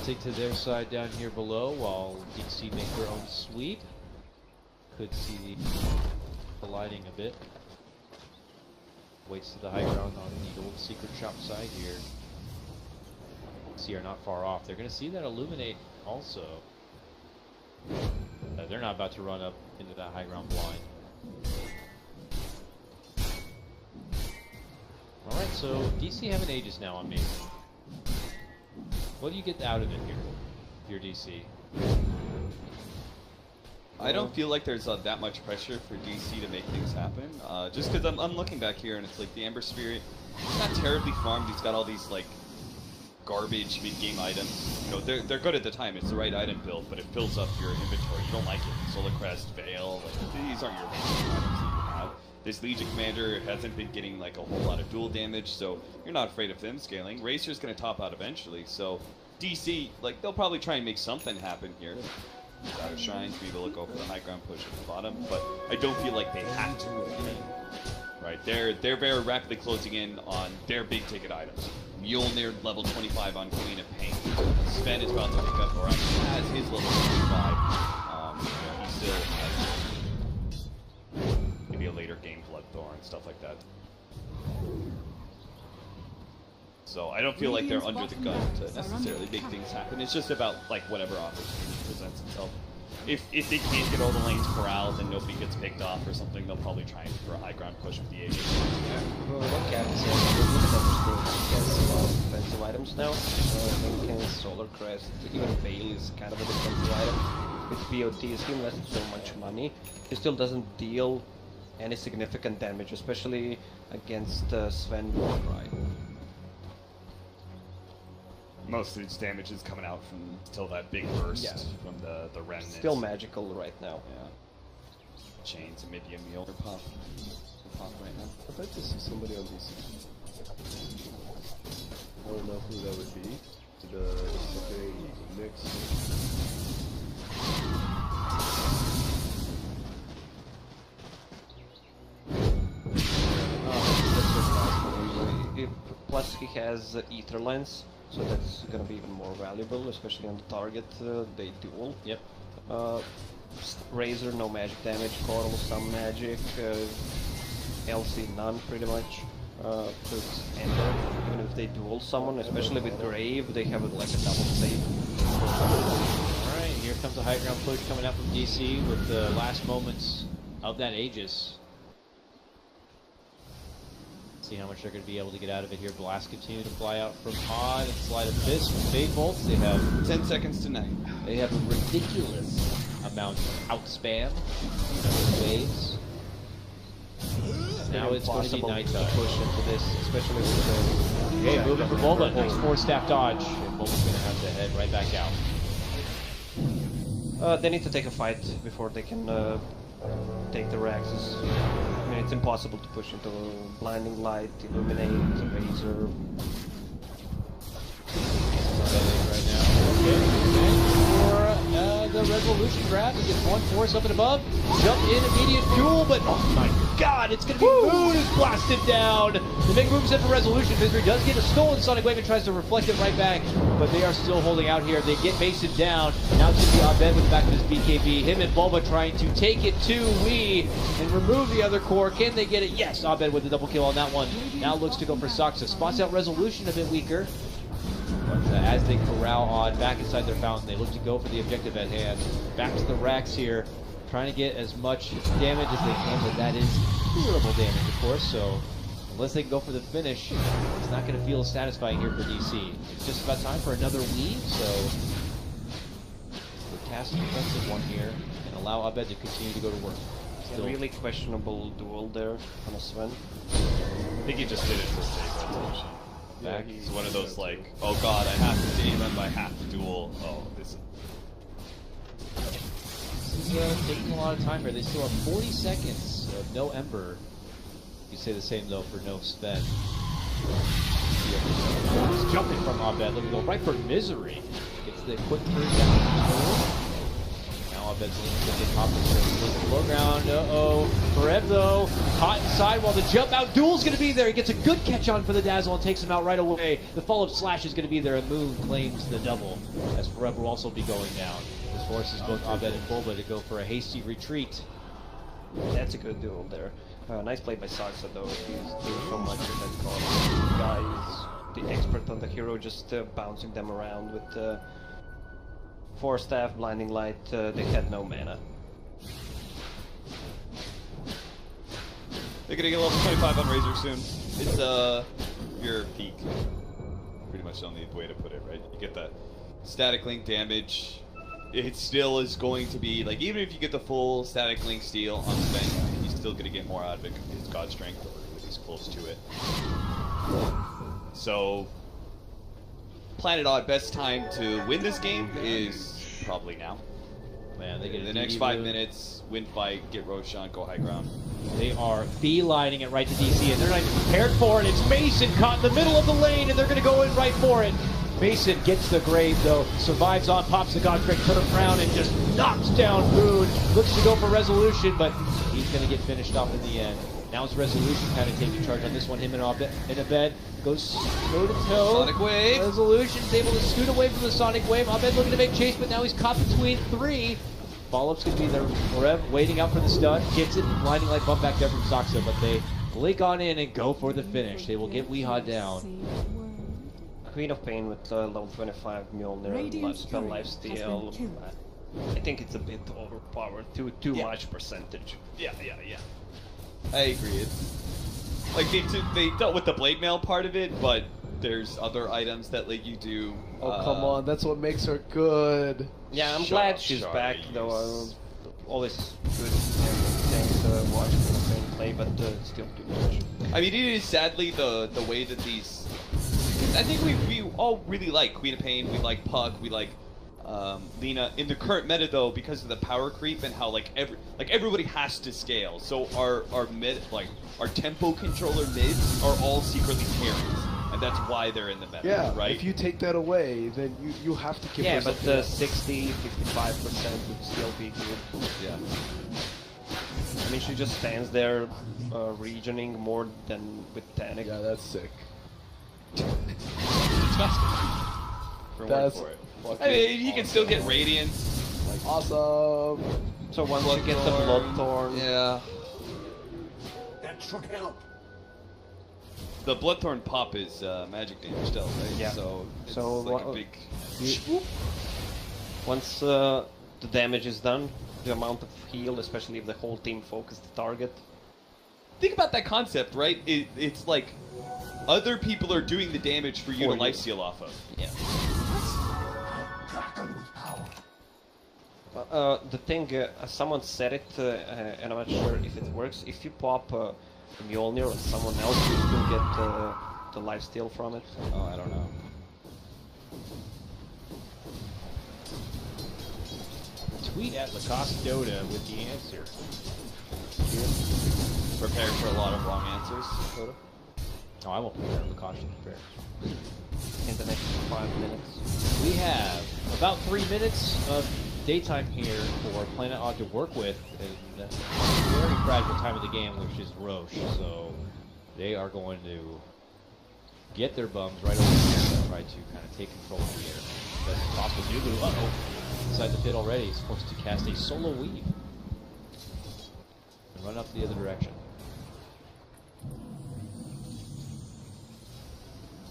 Take to their side down here below while DC make their own sweep. Could see the lighting a bit. Waits to the high ground on the old secret shop side here. DC are not far off. They're going to see that illuminate also. They're not about to run up into that high ground blind. Alright, so DC have an Aegis now on Mason. What do you get out of it here, if you're DC? I don't feel like there's that much pressure for DC to make things happen. Just because I'm looking back here and it's like the Amber Spirit, he's not terribly farmed. He's got all these like garbage mid-game items. You know, they're good at the time. It's the right item build, but it fills up your inventory. You don't like it. Solar Crest, Veil, like these aren't your items that you have. This Legion Commander hasn't been getting like a whole lot of dual damage, so you're not afraid of them scaling. Razor's going to top out eventually, so DC, like, they'll probably try and make something happen here. Shadow Shrines, maybe they'll go for the high ground push at the bottom, but I don't feel like they have to. Right, they're very rapidly closing in on their big ticket items. Mjolnir level 25 on Queen of Pain. Sven is about to pick up, or has his level 25. He still has maybe a later game Bloodthorn, stuff like that. So I don't feel like they're under the gun to necessarily make things happen. It's just about like whatever opportunity presents itself. If they can't get all the lanes corralled and nobody gets picked off or something, they'll probably try and for a high ground push with the Aegis. Well, what Gavin said, he has a lot of defensive items now. I think Solar Crest, even Veil is kind of a defensive item. With BOTs, he invested so much money. He still doesn't deal any significant damage, especially against Sven Warcry. Most of its damage is coming out from still that big burst from the remnants. Still magical right now. Yeah. Chains and maybe a Mjolnir pop right now. I'd like to see somebody on DC. I don't know who that would be. The mix. Plus he has Ether Lens, so that's gonna be even more valuable, especially on the target they duel. Yep. Razor, no magic damage. Coral, some magic. LC, none, pretty much. Because Ender, even if they duel someone, especially with Grave, they have like a double save. Alright, here comes a high ground push coming out from DC with the last moments of that Aegis. See how much they're going to be able to get out of it here. Blast continue to fly out from Pod and Slide Abyss from Fade Bolts. They have 10 seconds to 9. They have a ridiculous amount of outspam, waves. Now it's going to be night time. push into this, especially with the... Okay, moving for Bulba. Nice 4-staff dodge. And Bulba's going to have to head right back out. They need to take a fight before they can take the Raxes. I mean, it's impossible to push into Blinding Light, Illuminate, Razor. Right now. Okay, for the resolution grab, he gets 1 force up and above. Jump in, immediate duel, but oh my god, it's going to be Moon who's blasted down. The big move set for resolution. Misery does get a stolen Sonic Wave and tries to reflect it right back, but they are still holding out here. They get Mason down. Now it's going to be Abed with the back of his BKB. Him and Bulba trying to take it to Wii and remove the other core. Can they get it? Yes, Abed with the double kill on that one. Now looks to go for Saksa. Spots out resolution a bit weaker. But as they corral on back inside their fountain, they look to go for the objective at hand. Back to the racks here, trying to get as much damage as they can, but that is clearable damage, of course, so unless they can go for the finish, it's not going to feel satisfying here for DC. It's just about time for another weave, so we'll cast a defensive one here and allow Abed to continue to go to work. Still. A really questionable duel there on a Sven. I think he just did it for sake resolution. Back. It's one of those like, oh god, I have to save him, I have to duel. Oh, this is taking a lot of time here. They still have 40 seconds of no Ember. You say the same though for no Sven. He's jumping from Abed, looking to go right for Misery. Gets the quick first down. Now Abed's going to get popped in the low ground. Forev though, caught inside while the jump out duel's going to be there. He gets a good catch on for the Dazzle and takes him out right away. The follow-up slash is going to be there, and Moon claims the double, as Forev will also be going down. This forces both Abed and Bulba to go for a hasty retreat. That's a good duel there. Nice play by Saksa though. He's doing so much with that card. Guy is the expert on the hero, just bouncing them around with 4-staff, Blinding Light. They had no mana. They're gonna get level 25 on Razor soon. It's your peak. Pretty much the only way to put it, right? You get that static link damage. It still is going to be like, even if you get the full static link steal on Sven, he's still gonna get more out of it because his God Strength, or at least close to it. So Planet Odd, best time to win this game is probably now. Man, they get the next 5 minutes, win fight, get Roshan, go high ground. They are beelining it right to DC, and they're not even prepared for it. It's Mason caught in the middle of the lane, and they're going to go in right for it. Mason gets the grave, though, survives on, pops the Godfrey, turns around, and just knocks down Moon. Looks to go for resolution, but he's going to get finished off in the end. Now it's resolution kind of taking charge on this one. Him and Abed goes toe-to-toe. Sonic Wave. Resolution's able to scoot away from the Sonic Wave. Abed looking to make chase, but now he's caught between 3. Follow-up's going to be there. Forev waiting out for the stun. Gets it. Blinding Light bump back there from Saksa, but they blink on in and go for the finish. They will get Weehaw down. Queen of Pain with level 25 Mjolnir, spell lifesteal. I think it's a bit overpowered. Too much percentage. Yeah. I agree. It's like they dealt with the blade mail part of it, but there's other items that let you do. Oh come on, that's what makes her good. Yeah, I'm glad she's back though. Always good things watching the same play, but still too much. I mean, it is sadly the way that these. I think we all really like Queen of Pain. We like Puck. We like Lina. In the current meta though, because of the power creep and how everybody has to scale. So our mid our tempo controller mids are all secretly carries. And that's why they're in the meta, yeah, right? If you take that away, then you have to give her but something else. 60, 55% would still be good. Yeah. I mean, she just stands there regioning more than with Tanic. Yeah, that's sick. Disgusting. That's for it. I mean, he can still get Radiance. like awesome. So once you get the Bloodthorn, Yeah. That should help. The Bloodthorn pop is magic damage still, right? Yeah. So it's So like a big. once the damage is done, the amount of heal, especially if the whole team focus the target. Think about that concept, right? It's like other people are doing the damage for you to lifesteal off of. Yeah. The thing, someone said it, and I'm not sure if it works. If you pop Mjolnir on someone else, you still get the lifesteal from it. Oh, I don't know. Tweet at Lacoste Dota with the answer. Prepare for a lot of wrong answers. Dota. No, I won't prepare. Lacoste should prepare. In the next 5 minutes. We have about 3 minutes of daytime here for Planet Odd to work with in a very fragile time of the game, which is Roche. So they are going to get their bums right over here and try to kind of take control of the air. That's possible. Dugu, uh-oh, inside the pit already. He's forced to cast a solo weave and run up the other direction.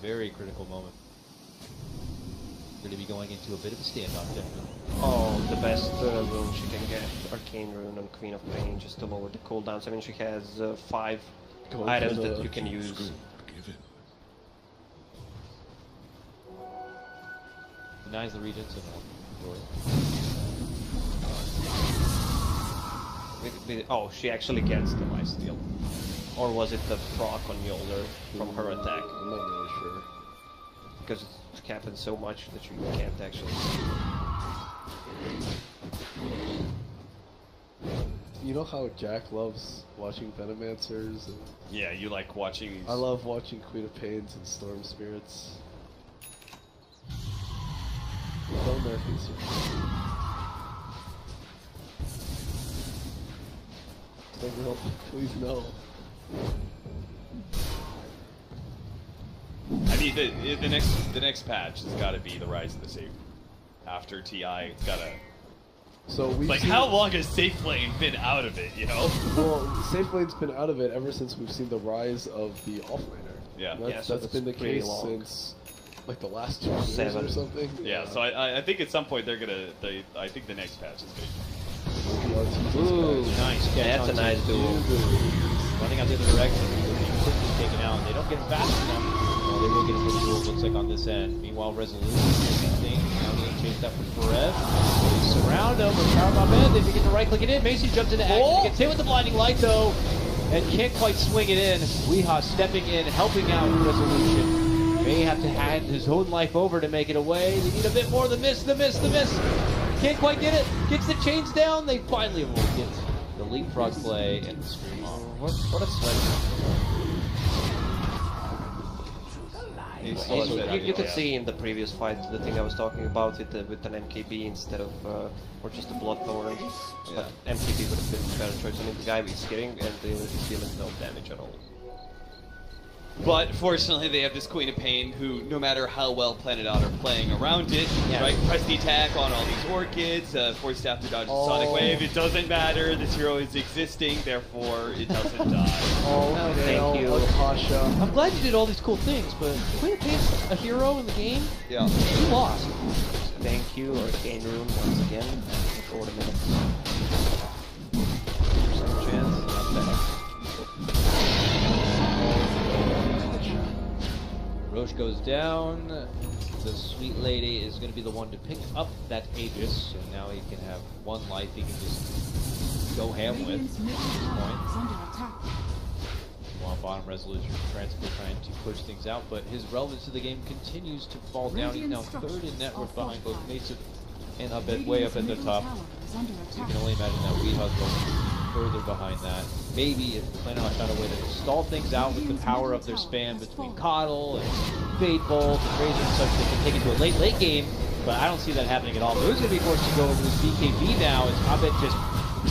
Very critical moment. Going to be going into a bit of a standoff definitely. Oh, the best rune she can get, Arcane Rune on Queen of Pain, just to lower the cooldowns. I mean, she has 5 items that you can use. Denies the regents and Oh, she actually gets the lifesteal. Or was it the proc on Mjolnir from her attack? I'm not really sure. Because it's capping so much that you can't actually. You know how Jack loves watching Venomancers? And Yeah, you like watching. I love watching Queen of Pains and Storm Spirits. Don't nerf these here. Real, please no. I mean, the next patch has got to be the rise of the safe. After TI, it's got to. So we've Like, seen, how long has safe lane been out of it? You know? Well, Safe Lane's been out of it ever since we've seen the rise of the offlaner. Yeah. Yeah, so That's been the pretty case long. since like the last 2 years 7. or something. Yeah. So I think at some point they're gonna. I think the next patch is big. ooh, nice catch. That's a onto nice duel. Dugu. Running out the other direction. Being quickly taken out. They don't get him fast enough. Well, they will get him for the duel, looks like on this end. Meanwhile, Resolution now getting chased up for Forev. They surround him with Power Bomb Abed. They begin to right click it in. Macy jumps into action. He gets hit with the blinding light though. And can't quite swing it in. Weehaw stepping in, helping out Resolution. May have to hand his own life over to make it away. They need a bit more. The miss. Can't quite get it. Gets the chains down. They finally will get the leapfrog play and the scream off. What a sweat. You could see in the previous fight the thing I was talking about with an MKB instead of or just a Bloodthorn. But MKB would have been a better choice. I mean, the guy is hitting and he's dealing no damage at all. But fortunately, they have this Queen of Pain who, no matter how well Planet Odd are playing around it, right? Press the attack on all these Orchids, force staff to dodge the Sonic Wave. It doesn't matter. This hero is existing, therefore it doesn't die. Oh, thank you. Pasha. I'm glad you did all these cool things, but Queen of Pain's a hero in the game. Yeah. You lost. Thank you, Arcane Rune, once again. 40 minutes. Some chance, not bad. Roche goes down. The sweet lady is going to be the one to pick up that Aegis, and now he can have 1 life he can just go ham with Radiant's at middle this tower point. is under attack. While bottom Resolution Transfer trying to push things out, but his relevance to the game continues to fall down. He's now 3rd in net worth behind both Mason and Abed, way up at the top. You can only imagine that Weeha's going further behind that. Maybe if Planet Odd found a way to stall things out with the power of their span between Coddle and Fade Bolt and Razor and such, they can take it to a late game, but I don't see that happening at all. Who's going to be forced to go over this BKB now as Abed just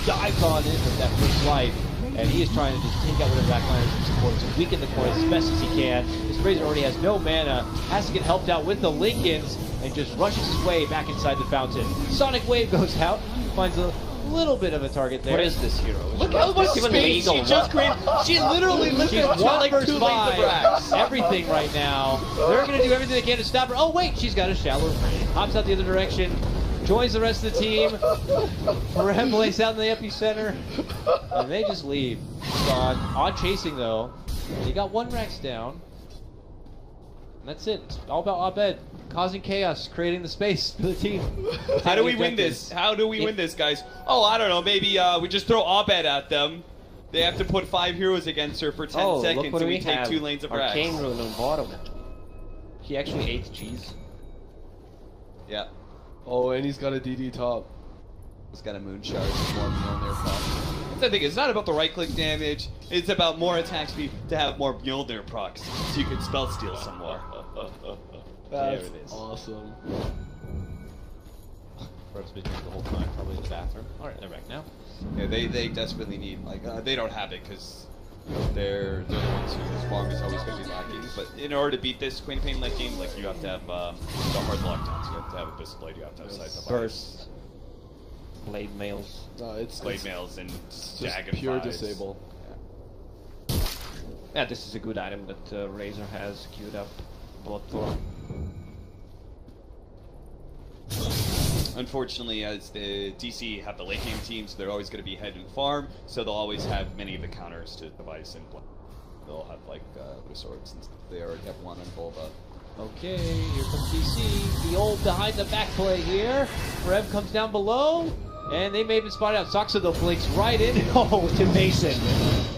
dives on in with that first life, and he is trying to just take out whatever backliners and supports and weaken the core as best as he can. This Razor already has no mana, has to get helped out with the Lincolns, and just rushes his way back inside the fountain. Sonic Wave goes out, finds a little bit of a target there. What is this hero? Look how much even space legal. she just created. She literally lived She's in one like 2 versus lanes of 5. racks. Everything right now. They're going to do everything they can to stop her. Oh, wait, she's got a shallow range. Hops out the other direction. Joins the rest of the team. Red Blaze out in the epicenter. And they just leave. Gone. Odd chasing, though. He got 1 Rex down. And that's it. It's all about Abed causing chaos, creating the space for the team. How do we win this? How do we win this, guys? Oh, I don't know. Maybe we just throw Abed at them. They have to put 5 heroes against her for 10 seconds, look what and we take have. 2 lanes of Rax. Arcane Rune on bottom. He actually 8 Gs. Yeah. Oh, and he's got a DD top. He's got a Moonshard and more Mjolnir procs. That's the thing, it's not about the right-click damage, it's about more attack speed to have more Mjolnir procs, so you can spell steal some more. That's There it is. awesome. Fred's been here the whole time, probably in the bathroom. Alright, they're back now. Yeah, they desperately need, like, they don't have it because they're the ones whose farm is always going to be lacking. But in order to beat this Queen of Pain late game, like, you have to have the hard lockdowns, you have to have a Abyssal Blade, you have to have Sight of Burst. Blade mails. No, it's Blade Mails and just Jagged pure Fives. disable. Yeah, this is a good item that Razor has queued up. Bloodthorn. Unfortunately, as the DC have the late game teams, they're always going to be ahead in farm, so they'll always have many of the counters to device and they'll have like their swords and stuff. They already have one on Volva. Okay, here comes DC. The old behind the back play here. Rev comes down below. And they may have been spotted out. Soxa though blinks right in to Mason.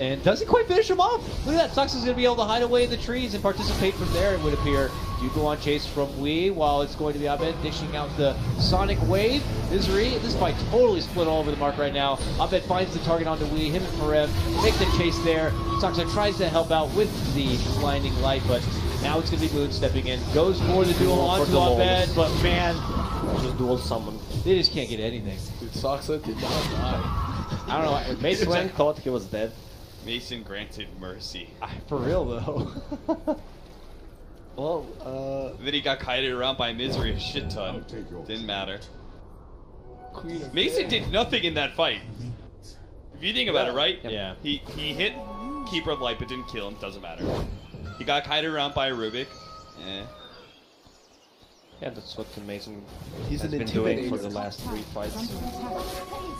And doesn't quite finish him off. Look at that. Soxa's going to be able to hide away in the trees and participate from there, it would appear. Do go on chase from Wii while it's going to be Abed dishing out the Sonic Wave. Misery. This fight totally split all over the mark right now. Abed finds the target onto Wii. Him and Marev make the chase there. Soxa tries to help out with the blinding light, but now it's going to be Moon stepping in. Goes for the duel onto Abed, but man, Just dual summon. they just can't get anything. Dude, Soxa did not die. I don't know. Mason Mason thought he was dead. Mason granted mercy. for real though. Well, Then he got kited around by Misery a shit ton. Didn't matter. Queen of Mason did nothing in that fight. If you think about it, right? Yeah. He hit Keeper of Light but didn't kill him. Doesn't matter. He got kited around by a Rubik. Eh. Yeah, that's what Mason He's has an been doing intimidator. for the last 3 fights.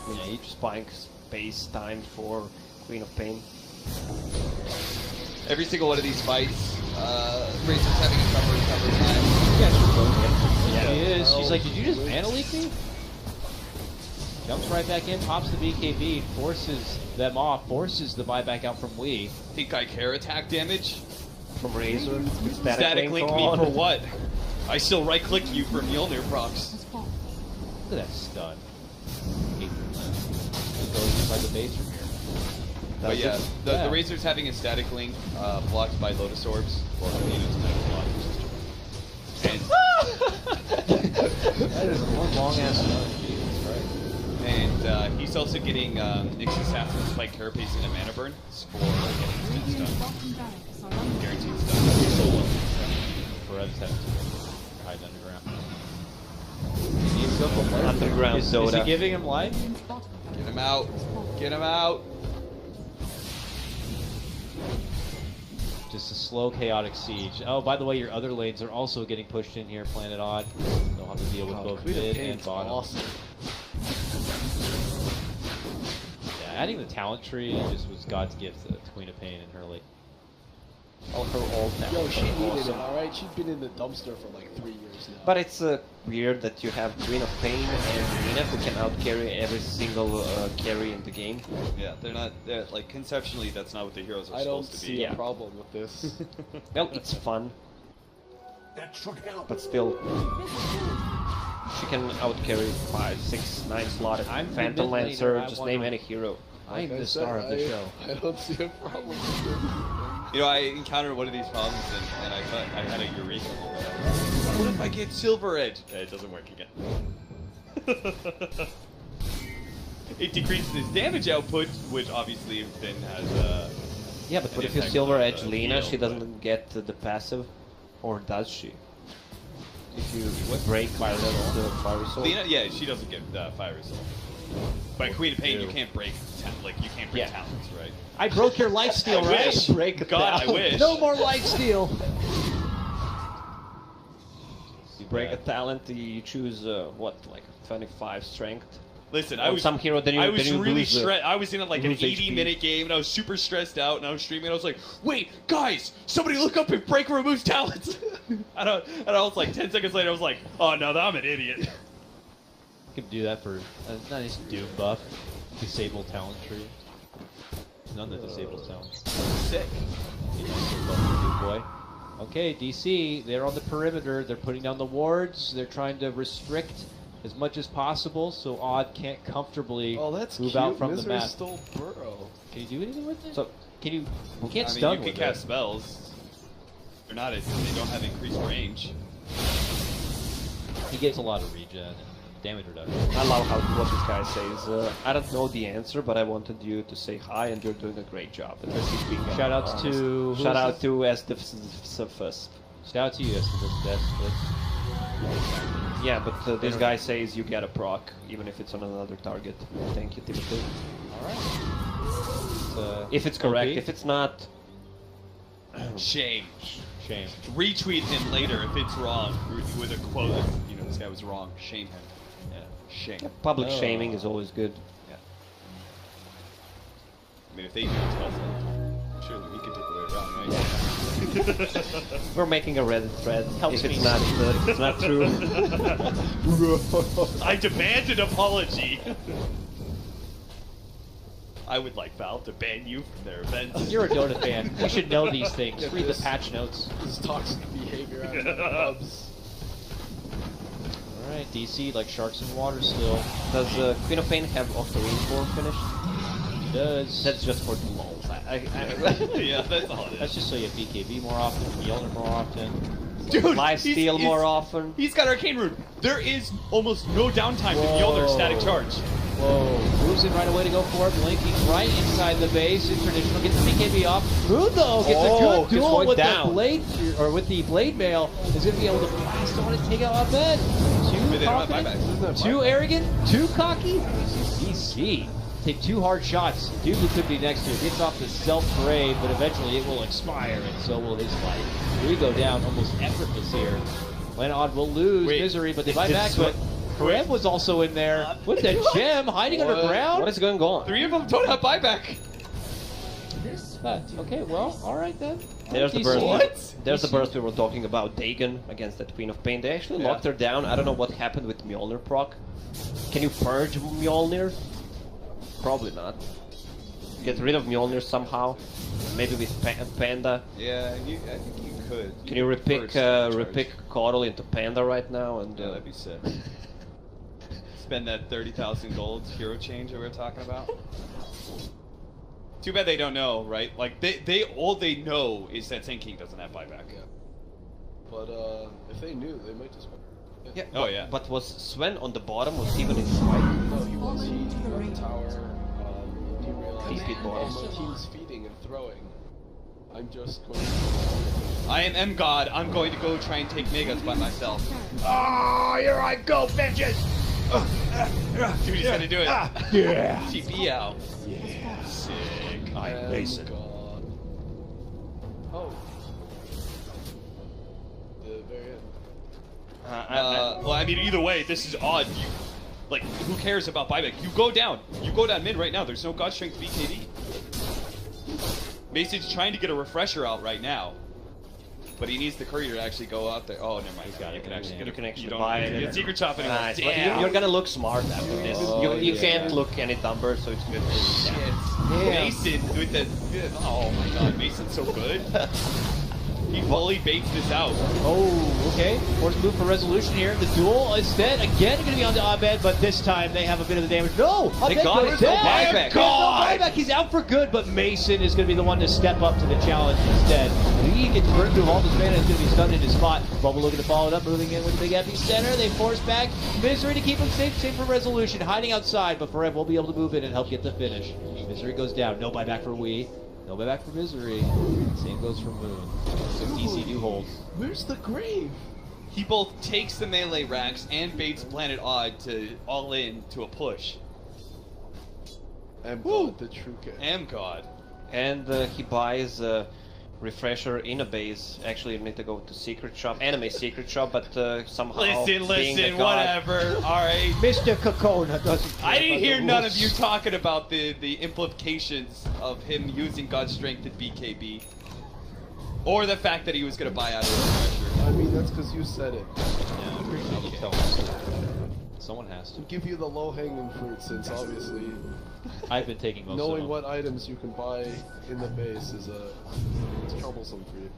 Yeah, he Just buying space time for Queen of Pain. Every single one of these fights, Razor's having a tougher time. Yeah, he is. She's like, did you just mana leak me? Jumps right back in, pops the BKB, forces them off, forces the buyback out from Wii. Think I care attack damage? From Razor. Static link me for what? I still right click you for Mjolnir procs. Look at that stun. He goes inside the base from here. But yeah, the Yeah. Razor's having a static link blocked by Lotus Orbs. Well, Nino's not blocked. That is one long ass stun. Jesus Christ. And he's also getting Nyx Assassin, Spike Carapace, and a Mana Burn for getting instant stun. Guaranteed stun. Solo. Forever's having to hide underground. Needs up a life. Underground Is he Dota. giving him life? Get him out. Get him out. Just a slow, chaotic siege. Oh, by the way, your other lanes are also getting pushed in here, Planet Odd. They'll have to deal with both Queen of mid and Pain's bottom. awesome. Yeah, adding the talent tree just was God's gift to Queen of Pain in her late. All her old talents Yo, she are needed awesome. it, alright? She's been in the dumpster for like 3 years now. But it's weird that you have Queen of Pain and Nina who can out-carry every single carry in the game. Yeah, they're like conceptually that's not what the heroes are I don't supposed to see be. a problem with this. Well, it's fun, That should help. but still. She can out-carry 5, 6, 9 slotted. I'm the Phantom mid laner, Lancer, I just wanna- name any hero. I'm Like I the said, star of the show. I don't see a problem with this. You know, I encountered one of these problems and I thought I had a eureka moment. What if I get Silver Edge? It doesn't work again. It decreases his damage output, which obviously then has Yeah, but what an if you impact Silver on Edge the Lena, heal, she but- doesn't get the passive? Or does she? If you break the Fiery Soul? Lena, yeah, she doesn't get Fire Result. But Queen of Pain, you Ew. can't break, you can't break Yeah. talents, right? I broke your lifesteal, I right? wish. Break it God, I down. wish. No more lifesteal. You break a talent, you choose, what, like 25 strength? Listen, On some hero, then you- I was then you really lose the- stressed. I was in like an lose 80-minute game, and I was super stressed out, and I was streaming. And I was like, "Wait, guys, somebody look up if break removes talents." And I was like, 10 seconds later, I was like, oh no, I'm an idiot. Could do that for a nice Doom buff. Disable talent tree. None that disables talent. Sick. Be nice little buff for Doom boy. Okay, DC, they're on the perimeter. They're putting down the wards. They're trying to restrict as much as possible so Odd can't comfortably Oh, that's move cute. out from Misery the map. stole Burrow. Can you do anything with it? So- can you? You can't I mean, stun you with can cast it. spells. They're not. They don't have increased range. He gets a lot of regen and damage reduction. I love what this guy says. I don't know the answer, but I wanted you to say hi, and you're doing a great job. And this is being Shout outs honest. to Shout out to S. Shout out to you, that's Yeah, but this guy says you get a proc, even if it's on another target. Thank you, Timothy. Alright. If it's correct, OP. if it's not, Shame. Shame. Retweet him later if it's wrong with a quote. Of, you know, this guy was wrong. Shame him. Yeah. Shame. public Oh. shaming is always good. Yeah. I mean, if they do it to us, then surely we can take the way around, right? We're making a Reddit thread. Helps if me. it's not true. I demand an apology. I would like Valve to ban you from their events. You're a Dota fan. You should know these things. Read the patch notes. This toxic behavior out of the pubs. Alright, DC like sharks in water still. Does Queen of Pain have Octarine Form finished? He does. That's just for the lulz. Yeah, that's all it is. That's just so you have BKB more often, Mjolnir more often. Dude, Life steal more often. He's got Arcane Rune. There is almost no downtime with Mjolnir static charge. Whoa, moves in right away to go for it, blinking right inside the base. In traditional, gets the BKB off. Moon though gets a Oh, good gets duel one with down. the blade, or with the blade mail. Is going to be able to blast on and take out Abed. Too They don't have confident, buybacks. too arrogant, too cocky. DC take 2 hard shots. Dooku could be next to it. Gets off the self-parade, but eventually it will expire, and so will his life. We go down almost effortless here. Odd will lose Wait, Misery, but they buy did back. But Karev was also in there. What's that gem hiding underground? What is going on? 3 of them don't have buyback. Okay, well, all right then. There's the DC. burst. What? There's the burst we were talking about. Dagon against that Queen of Pain. They actually Yeah. locked her down. I don't know what happened with Mjolnir proc. Can you purge Mjolnir? Probably not. Get rid of Mjolnir somehow. Maybe with Panda. Yeah, I think you could. Can you repick Coddle into Panda right now? And Yeah, that'd be sick. Spend that 30,000 gold hero change that we were talking about. Too bad they don't know, right? Like they all they know is that Sand King doesn't have buyback. Yeah. But if they knew, they might just. Yeah. Oh yeah. But was Sven on the bottom? Was he even in fight? No, he was. He got the tower. He realized. He's feet bottom. My team's feeding and throwing. I'm just going. I am M God. I'm going to go try and take Megas by myself. Ah, here I go, bitches! Dude, he's gonna do it. Yeah! TP out. Yeah! Sick. I'm Mason. God. Oh. The very end. Well, I mean, either way, this is odd. You, like, who cares about buyback? You go down. You go down mid right now. There's no God Strength BKB. Mason's trying to get a refresher out right now. But he needs the courier to actually go out there. Oh, never mind. He's got it. You can actually get You can actually don't buy need to it. get secret shop anymore. Nice. But Damn. you're gonna look smart after this. Oh, you yeah. can't look any dumber, so it's good. Shit. Mason with the. Oh my god, Mason's so good. He fully baits this out. Oh, okay. Force move for resolution here. The duel instead again going to be on to Abed, but this time they have a bit of the damage. No, They Abed got goes it. No down. buyback. There's no buyback. He's out for good, but Mason is going to be the one to step up to the challenge instead. He gets burned through all this mana. He's going to be stunned in his spot. Bubble looking to follow it up, moving in with Big Epi center. They force back Misery to keep him safe. Same for resolution, hiding outside, but Forever will be able to move in and help get the finish. Misery goes down. No buyback for Wii. No buyback for Misery. Same goes for Moon. So DC do hold. Where's the grave? He both takes the melee racks and baits Planet Odd to all in to a push. And God, the true cat. M God. And he buys a refresher in a base. Actually, you need to go to secret shop, anime secret shop, but somehow being the Listen, god- whatever. Alright. Mr. Kokona doesn't care I didn't about hear the none of rules. you talking about the implications of him using God's Strength at BKB. Or the fact that he was going to buy out of the refresher. I mean, that's because you said it. Yeah, I'm pretty sure you tell us. Someone has to. Give you the low-hanging fruit, since obviously I've been taking most of knowing them. what items you can buy in the base is it's troublesome for you.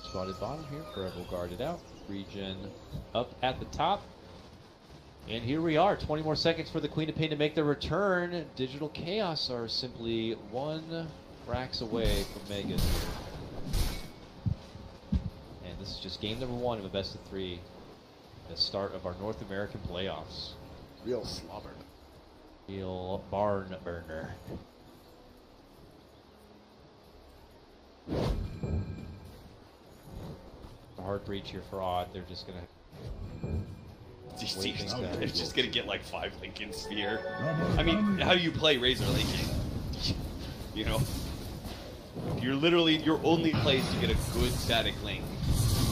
Spotted bottom here, forever guarded out. Regen up at the top. And here we are, 20 more seconds for the Queen of Pain to make their return. Digital Chaos are simply 1 Rax away from Megas here. And this is just game number 1 of a best of 3. The start of our North American playoffs. Real slobber. Real barn burner. A hard breach here for Odd. They're just gonna. They're just gonna get like 5 Lincoln Sphere. I mean, how do you play Razor Lincoln? You know, your only place to get a good static link.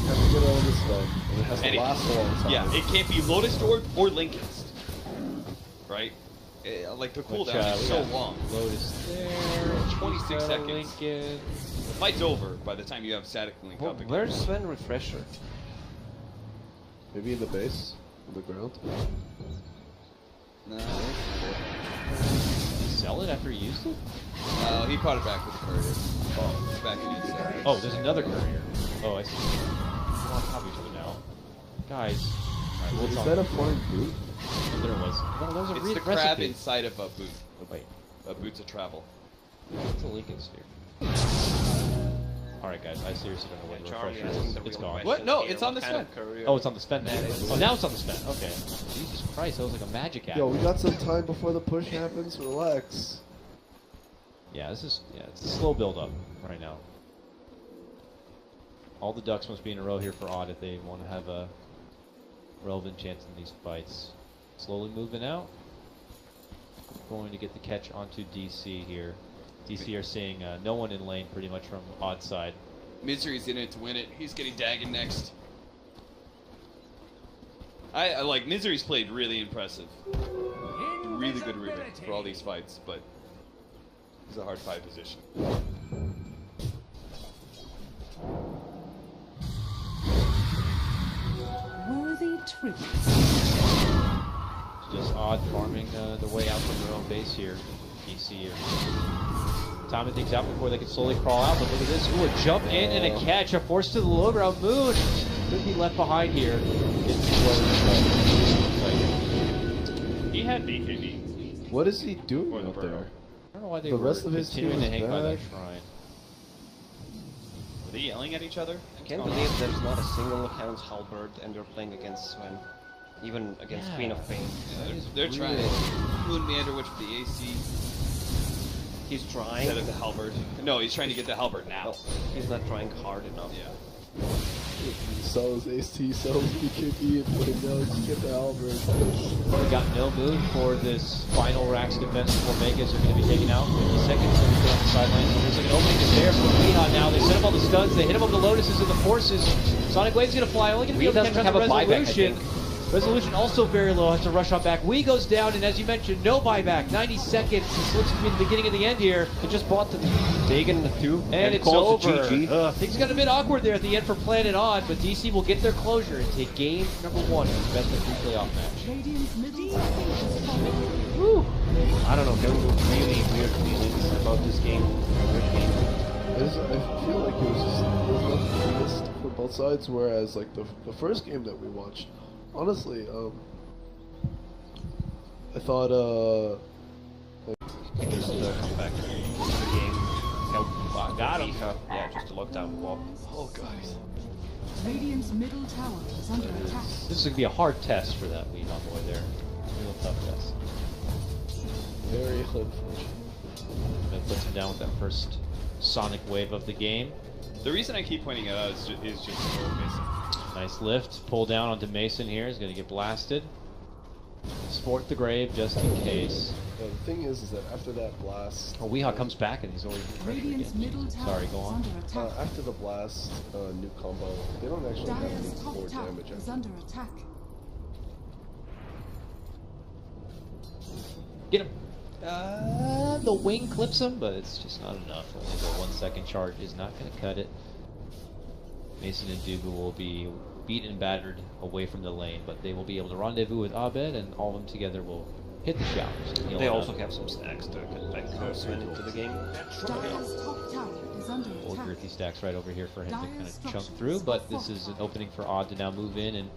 You have to get all this done, and it has to last a long time. Yeah, it can't be Lotus or Lincoln's, right? Like the cooldown is so long. Lotus there. 26 seconds. Lincoln. The fight's over by the time you have static link up again. Where's Sven Refresher? Maybe in the base, on the ground. No. Sell it after you used it? No, he brought it back with the courier. Oh, it's back in inside. Oh, there's another courier. Oh, I see. We're on top of each other now. Guys. Alright, well, Is it's that on. a flying boot? Oh, there it was. No, that was a It's re the crab recipe. inside of a boot. Oh, wait. A boot's a travel. It's a Lincoln Sphere. Alright, guys. I seriously don't know where the Charlie refresher asking is. the It's real gone. question What? No, here, it's on what the kind of Sven. courier Oh, it's on the Sven now. that is? Oh, now it's on the Sven. Okay. Jesus Christ, that was like a magic app. Yo, we got some time before the push happens. Relax. Yeah, it's a slow build up right now. All the ducks must be in a row here for Odd if they want to have a relevant chance in these fights. Slowly moving out. Going to get the catch onto DC here. DC are seeing no one in lane pretty much from Odd side. Misery's in it to win it. He's getting Dagon next. I like Misery's played really impressive. Really good Rubik for all these fights, but he's a hard fight position. Worthy truth. Just Odd farming the way out from their own base here. DC here. Timing things out before they can slowly crawl out, but look at this. Ooh, a jump in and a catch. A force to the low ground. Moon could be left behind here. He had BKB. What is he doing Or the out burrow. there? I don't know why they The were rest of his team continuing to is hang by that back. shrine. Were they yelling at each other? I can't believe there's not a single Heaven's Halberd and you're playing against Sven. Even against Yeah. Queen of Pain. Yeah, they're trying. Moon Meander went for the AC He's trying. instead of the halberd. No, he's trying to get the halberd now. No, he's not trying hard enough. Yeah. He sells AC, sells BKB, and put it down to get the Albert. We got no moon for this final Rax defense before Vegas are going to be taken out. 50 seconds to be on the sidelines. There's like an opening is there for Weehaw now. They set up all the stuns. They hit him on the Lotuses and the Forces. Sonic Wave's going to fly. Only going to be able to doesn't catch on have the a buyback, I Resolution. think. Resolution also very low. Has to rush on back. Wee goes down, and as you mentioned, no buyback. 90 seconds. This looks to be the beginning of the end here. He just bought the Dagon too, And it's calls over. it GG. Things got a bit awkward there at the end for Planet Odd, but DC will get their closure and take game number 1 in the best of 3 playoff match. Radiant's middle tower is falling. Woo! I don't know, there were really weird feelings about this game. Weird game. I feel like it was missed for both sides, whereas like the first game that we watched, honestly, I thought Just come back to the game. Help. Got him. Yeah, just a lockdown wall. oh guys, Radiant's middle tower is under attack. This is going to be a hard test for that Weehaw boy there. Real tough test. very unfortunate. That puts him down with that first Sonic Wave of the game. The reason I keep pointing it out is just basic. Nice lift. Pull down onto Mason here. He's going to get blasted. Sport the grave just in case. Yeah, the thing is that after that blast, Oh, Weehaw comes back and he's already Radiant's again. middle tower Sorry, go is on. under attack. after the blast, new combo, they don't actually have any Dire's top core tower damage. is under attack. Get him. The wing clips him, but it's just not enough. Only the 1 second charge is not going to cut it. Mason and Dugu will be beaten and battered away from the lane, but they will be able to rendezvous with Abed, and all of them together will hit the showers. and heal They it also up. have some stacks to get back Sven into the game. Dire's top tower is under Old attack. girthy stacks right over here for him to kind Dire of chunk structures through, but are this is an fortified. opening for Odd to now move in and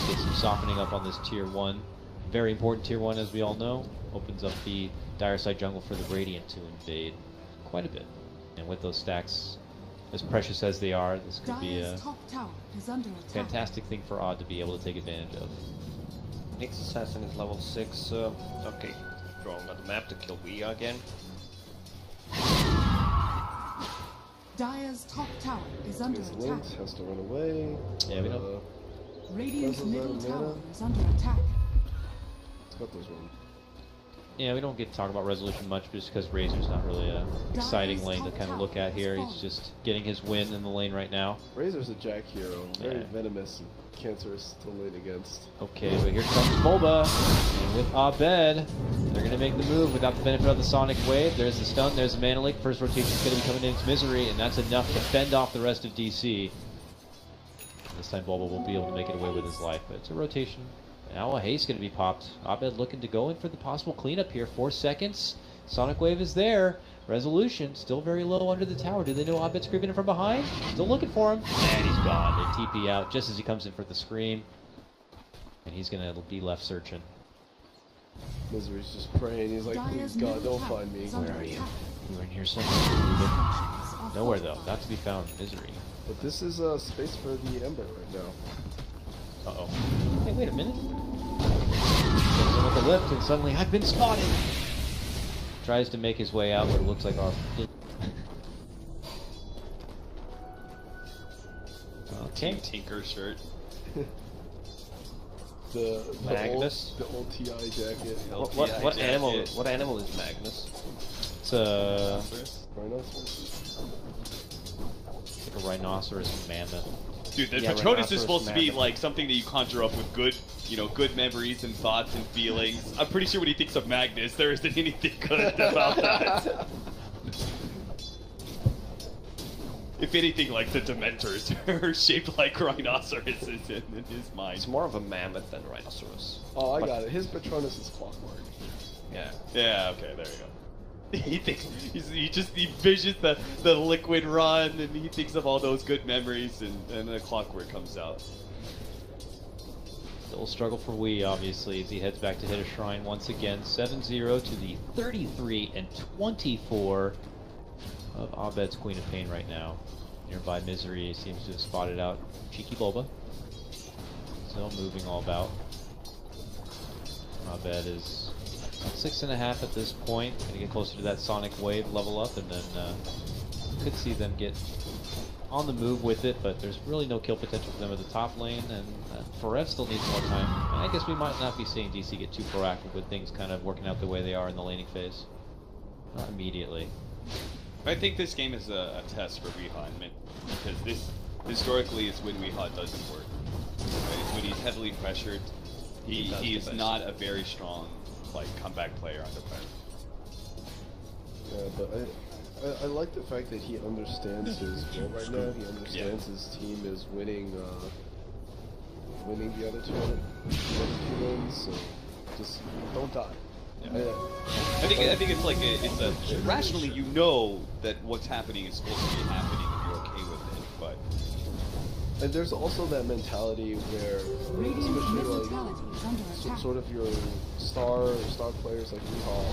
get some softening up on this tier 1. Very important tier 1, as we all know. Opens up the Dire side jungle for the Radiant to invade quite a bit. And with those stacks, as precious as they are, this could be a Dire's top tower is under attack. fantastic thing for Odd to be able to take advantage of. Next assassin is level 6. Okay, drawing on the map to kill Via again. Dire's top tower is under Gets attack. linked, has to run away. Yeah, we don't- Radiant's Presence middle out of tower mana. is under attack. It's got those ones. Yeah, we don't get to talk about Resolution much just because Razor's not really a exciting lane to kind of look at here. He's just getting his win in the lane right now. Razor's a Jack hero, very Yeah. venomous and cancerous to lane against. Okay, but here comes Bulba, and with Abed, they're going to make the move without the benefit of the Sonic Wave. There's the stun, there's the Mana Leak. First rotation's going to be coming in, it's Misery, and that's enough to fend off the rest of DC. This time Bulba will be able to make it away with his life, but it's a rotation. Now a haste going to be popped. Abed looking to go in for the possible cleanup here. 4 seconds. Sonic Wave is there. Resolution still very low under the tower. Do they know Abed's creeping in from behind? Still looking for him. And he's gone. They TP out just as he comes in for the scream. And he's going to be left searching. Misery's just praying. He's like, Dire's please God, middle don't tower find me. is under Where are you? attack. You were in here somewhere. Structures are Nowhere though. fortified. Not to be found. Misery. But this is space for the Ember right now. Uh-oh. Hey, wait a minute. Goes in with a lift, and suddenly I've been spotted. Tries to make his way out, but it looks like our... Okay. Team Tinker shirt. The Magnus? old TI jacket. What TI animal? jacket. What animal is Magnus? It's Rhinoceros. like a rhinoceros mammoth. Dude, the Yeah, Patronus Rhinoceros is supposed to be Mammoth. like something that you conjure up with good, good memories and thoughts and feelings. I'm pretty sure when he thinks of Magnus, there isn't anything good about that. If anything, like the Dementors are shaped like rhinoceroses in his mind. It's more of a mammoth than a rhinoceros. Oh, I But- got it. His Patronus is clockwork. Yeah. Yeah, okay, there you go. He thinks he visions the liquid run, and he thinks of all those good memories, and the clockwork comes out. Still a struggle for Wii, obviously, as he heads back to hit a shrine once again. 7-0 to the 33 and 24 of Abed's Queen of Pain right now. Nearby Misery seems to have spotted out Cheeky Bulba. Still moving all about. Abed is about 6.5 at this point. Gonna get closer to that Sonic Wave level up, and then could see them get on the move with it, but there's really no kill potential for them at the top lane, and Forev still needs more time. And I guess we might not be seeing DC get too proactive with things kind of working out the way they are in the laning phase. Not immediately. I think this game is a test for Weehan, because this historically is when Weehan doesn't work. Right? It's when he's heavily pressured. He is not a very strong comeback player under pressure. Yeah, but I like the fact that he understands his role right now. He understands his team is winning the other two wins, so just don't die. Yeah. I think it's like it's a rationally you know that what's happening is supposed to be happening and you're okay with it, but And there's also that mentality where, Radiant's especially middle like tower is under attack. sort of your star players like Weehaw,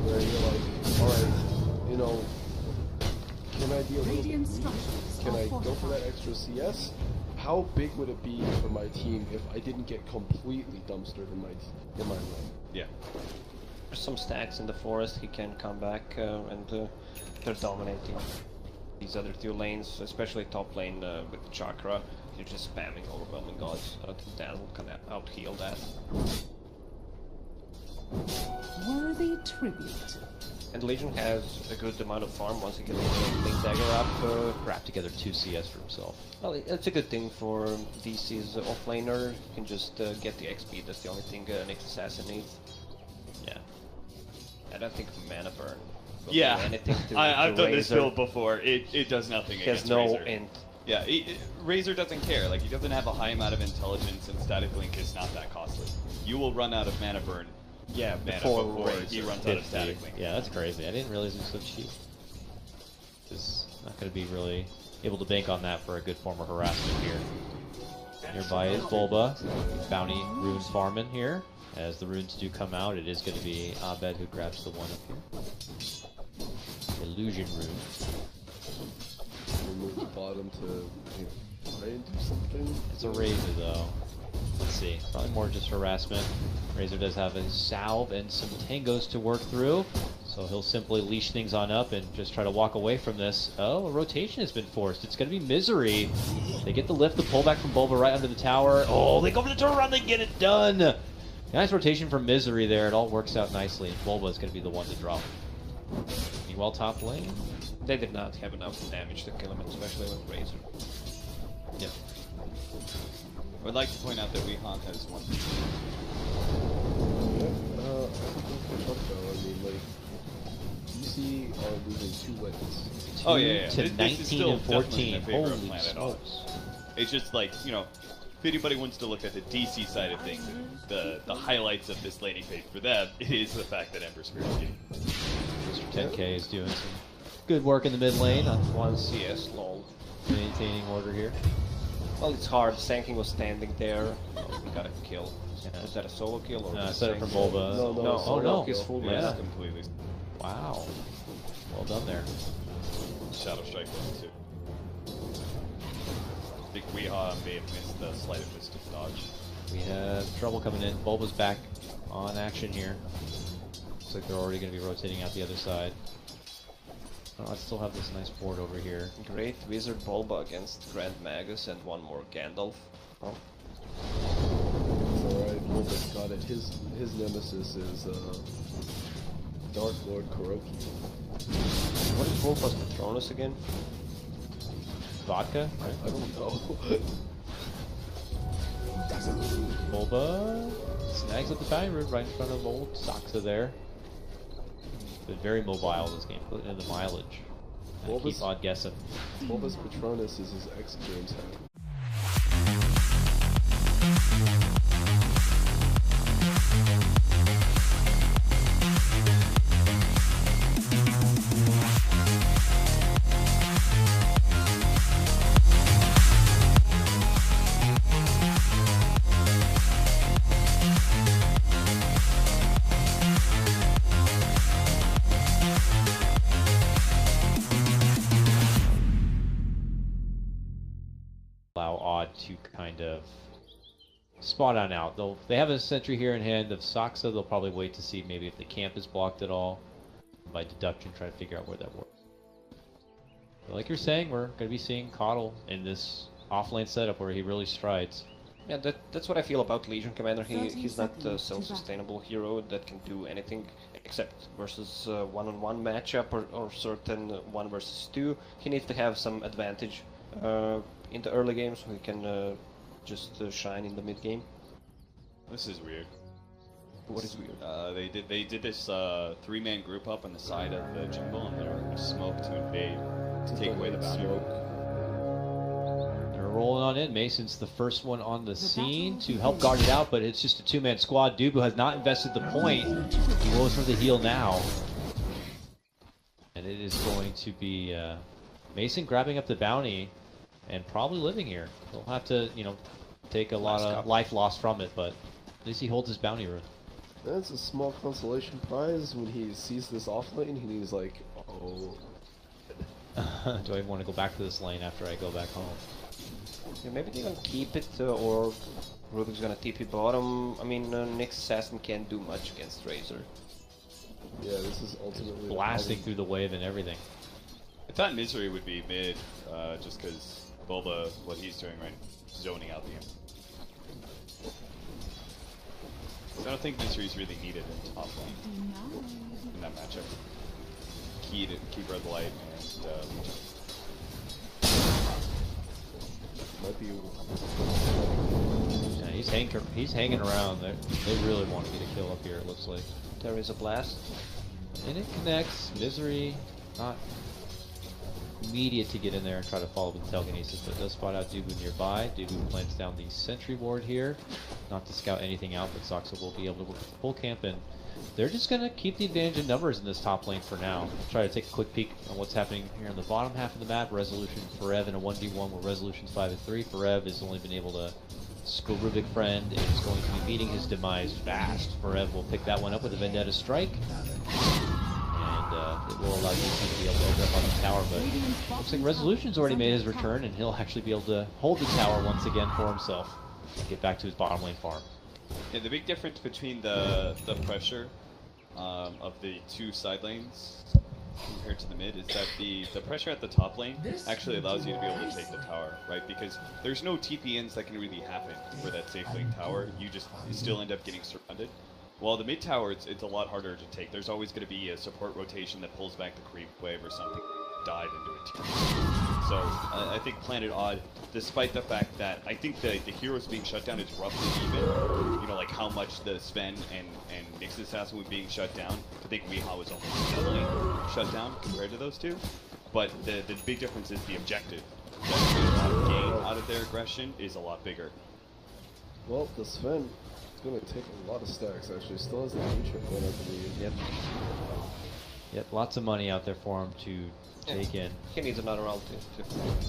where you're like, all right, can I be a little bit Radiant greedy? structures Can are I go for fortified. that extra CS? How big would it be for my team if I didn't get completely dumpstered in my lane? yeah. There's some stacks in the forest. He can come back and they're dominating these other two lanes, especially top lane with Chakra. You're just spamming Overwhelming Gods. I don't think Dazzle can out-heal that. Worthy tribute. And Legion has a good amount of farm once he gets the Blink Dagger up. Wrap together 2 CS for himself. Well, it's a good thing for DC's offlaner. He can just get the XP. That's the only thing Nick's Assassin needs. Yeah. I don't think Mana Burn will Yeah, do anything to I've done this Razor. build before. It does nothing He has against no Razor. int. Yeah, Razor doesn't care. Like, he doesn't have a high amount of intelligence, and Static Link is not that costly. You will run out of mana burn. Yeah, Before he runs out of 50. Static Link. Yeah, that's crazy. I didn't realize it was so cheap. Just not going to be really able to bank on that for a good form of harassment here. Nearby is Bulba. Bounty rune farming here. As the runes do come out, it is going to be Abed who grabs the one up here. Illusion rune. We'll move the bottom to try and do something. It's a Razor though. Let's see. Probably more just harassment. Razor does have a salve and some tangos to work through. So he'll simply leash things on up and just try to walk away from this. Oh, a rotation has been forced. It's going to be Misery. They get the lift, the pullback from Bulba right under the tower. Oh, they go for the turnaround, they get it done! Nice rotation from Misery there. It all works out nicely. Bulba is going to be the one to drop. Meanwhile, top lane. They did not have enough damage to kill him, especially with Razor. Yep. I would like to point out that Wehan has one. I think we'll though. I mean, like, DC are losing 2 wins. Oh yeah, yeah. To This is 19 still and definitely 14. in favor of Holy Planet smokes. It's just like, you know, if anybody wants to look at the DC side of things, the highlights of this laning phase for them is the fact that Ember Spirit is getting. Mr. 10K is doing some good work in the mid lane on 1 CS, lol. maintaining order here. Well, it's hard. Sanking was standing there. Oh, we got a kill. Yeah. Was that a solo kill or I said it from Bulba. No, no, No, it's oh not no. he's full Yeah. rest. Completely. Wow. Well done there. Shadow Strike one too. I think Weha may have missed the sleight of mystic dodge. We have trouble coming in. Bulba's back on action here. Looks like they're already going to be rotating out the other side. Oh, I still have this nice board over here. Great Wizard Bulba against Grand Magus and one more Gandalf. Oh. It's alright, Bulba's got it. His nemesis is Dark Lord Kuroki. What is Bulba's Patronus again? Vodka, right? I don't know. Bulba snags up the bounty rune right in front of old Saksa there. Been very mobile this game, put into the mileage. And Bulba's- keep odd guessing. Bulba's Patronus is his ex-game's head. Allow Odd to kind of spot on out. They have a sentry here in hand of Saksa. They'll probably wait to see maybe if the camp is blocked at all. By deduction, try to figure out where that works. But like you're saying, we're going to be seeing Coddle in this off-lane setup where he really strides. Yeah, that's what I feel about Legion Commander. He's not a self-sustainable hero that can do anything except versus one-on-one matchup or certain 1 versus 2. He needs to have some advantage in the early game so he can just shine in the mid game. This is weird. What is weird? They did this 3-man group up on the side of the jungle, and they're going to smoke to invade to take away the bounty. They're rolling on in. Mason's the first one on the scene to help guard it out, but it's just a 2-man squad. Dubu has not invested the point. He goes for the heal now. And it is going to be Mason grabbing up the bounty and probably living here. He'll have to, you know, take a lot of life loss from it, but at least he holds his bounty rune. That's a small consolation prize when he sees this off lane. He's like, oh. Do I even want to go back to this lane after I go back home? Yeah, maybe they can keep it or Rudik's gonna TP bottom. I mean, Nyx Assassin can't do much against Razor. Yeah, this is ultimately Blasting through the wave and everything. I thought Misery would be mid, just because Bulba, what he's doing right, zoning out the game. I don't think Misery's really needed in top lane in that matchup. Key to Keeper of the Light and Legion. might be. Yeah, he's hanging around. They really want to get a kill up here, it looks like. There is a blast. And it connects. Misery not immediate to get in there and try to follow with telekinesis, but does spot out Dubu nearby. Dubu plants down the sentry ward here, not to scout anything out, but Soxa will be able to work with the full camp, and they're just going to keep the advantage in numbers in this top lane for now. Try to take a quick peek on what's happening here on the bottom half of the map. Resolution Forev in a 1v1 where Resolution's 5-3. Forev has only been able to school Rubik friend and is going to be meeting his demise fast. Forev will pick that one up with a Vendetta Strike. And it will allow DC to be able to open up on the tower, but looks like Resolution's already made his return, and he'll actually be able to hold the tower once again for himself. Get back to his bottom lane farm. Yeah, the big difference between the pressure of the two side lanes compared to the mid is that the pressure at the top lane actually allows you to be able to take the tower, right? Because there's no TP-ins that can really happen for that safe lane tower. You still end up getting surrounded. While the mid tower, it's a lot harder to take. There's always going to be a support rotation that pulls back the creep wave or something. Dive into a team. So I think Planet Odd, despite the fact that I think the heroes being shut down is roughly even, you know, like how much the Sven and Nyx Assassin were being shut down. I think Weehaw was almost doubly shut down compared to those two. But the big difference is the objective. That gain out of their aggression is a lot bigger. Well, the Sven is going to take a lot of stacks, actually. Still has the future point, I believe. Yep. Yep, lots of money out there for him to take in. He needs another round to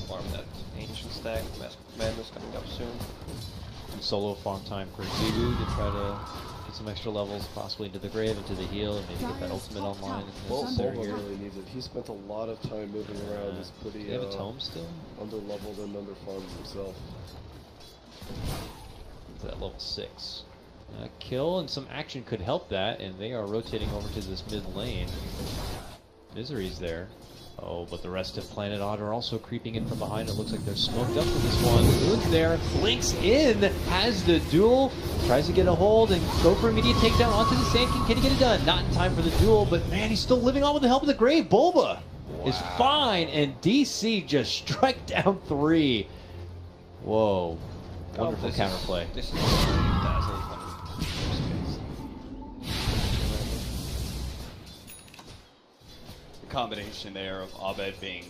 farm that ancient stack. Mask of Madness coming up soon. Some solo farm time for Dubu to try to get some extra levels, possibly into the grave, into the heal, and maybe get that ultimate online. Well, Necessary Solo here. really needs it. He spent a lot of time moving around. He's pretty Do they have a tome still? under-leveled and under-farmed himself. It's at level 6. A kill and some action could help that, and they are rotating over to this mid lane. Misery's there. Oh, but the rest of Planet Odd are also creeping in from behind. It looks like they're smoked up for this one. Moon's there, blinks in, has the duel, tries to get a hold and go for immediate takedown onto the Sand King. Can he get it done? Not in time for the duel, but man, he's still living on with the help of the grave. Bulba is fine, and DC just strike down 3. Whoa. Wonderful counterplay. This is dazzling. Combination there of Abed being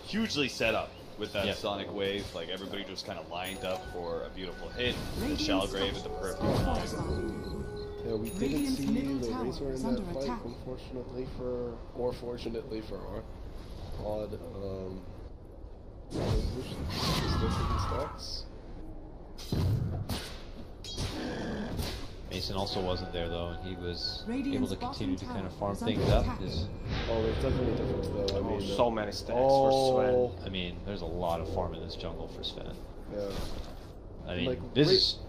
hugely set up with that sonic wave, like everybody just kind of lined up for a beautiful hit. The Shalgrave at the perfect time. Yeah, we didn't see the Razor in that fight, unfortunately or fortunately for our Odd. Resolution still taking stacks. Mason also wasn't there though, and he was able Radiant's to continue to bottom kind of tower farm is things under up. attack. Oh, there's definitely a difference though. I mean, So many stacks for Sven. I mean, there's a lot of farm in this jungle for Sven. Yeah. I mean, Like, this is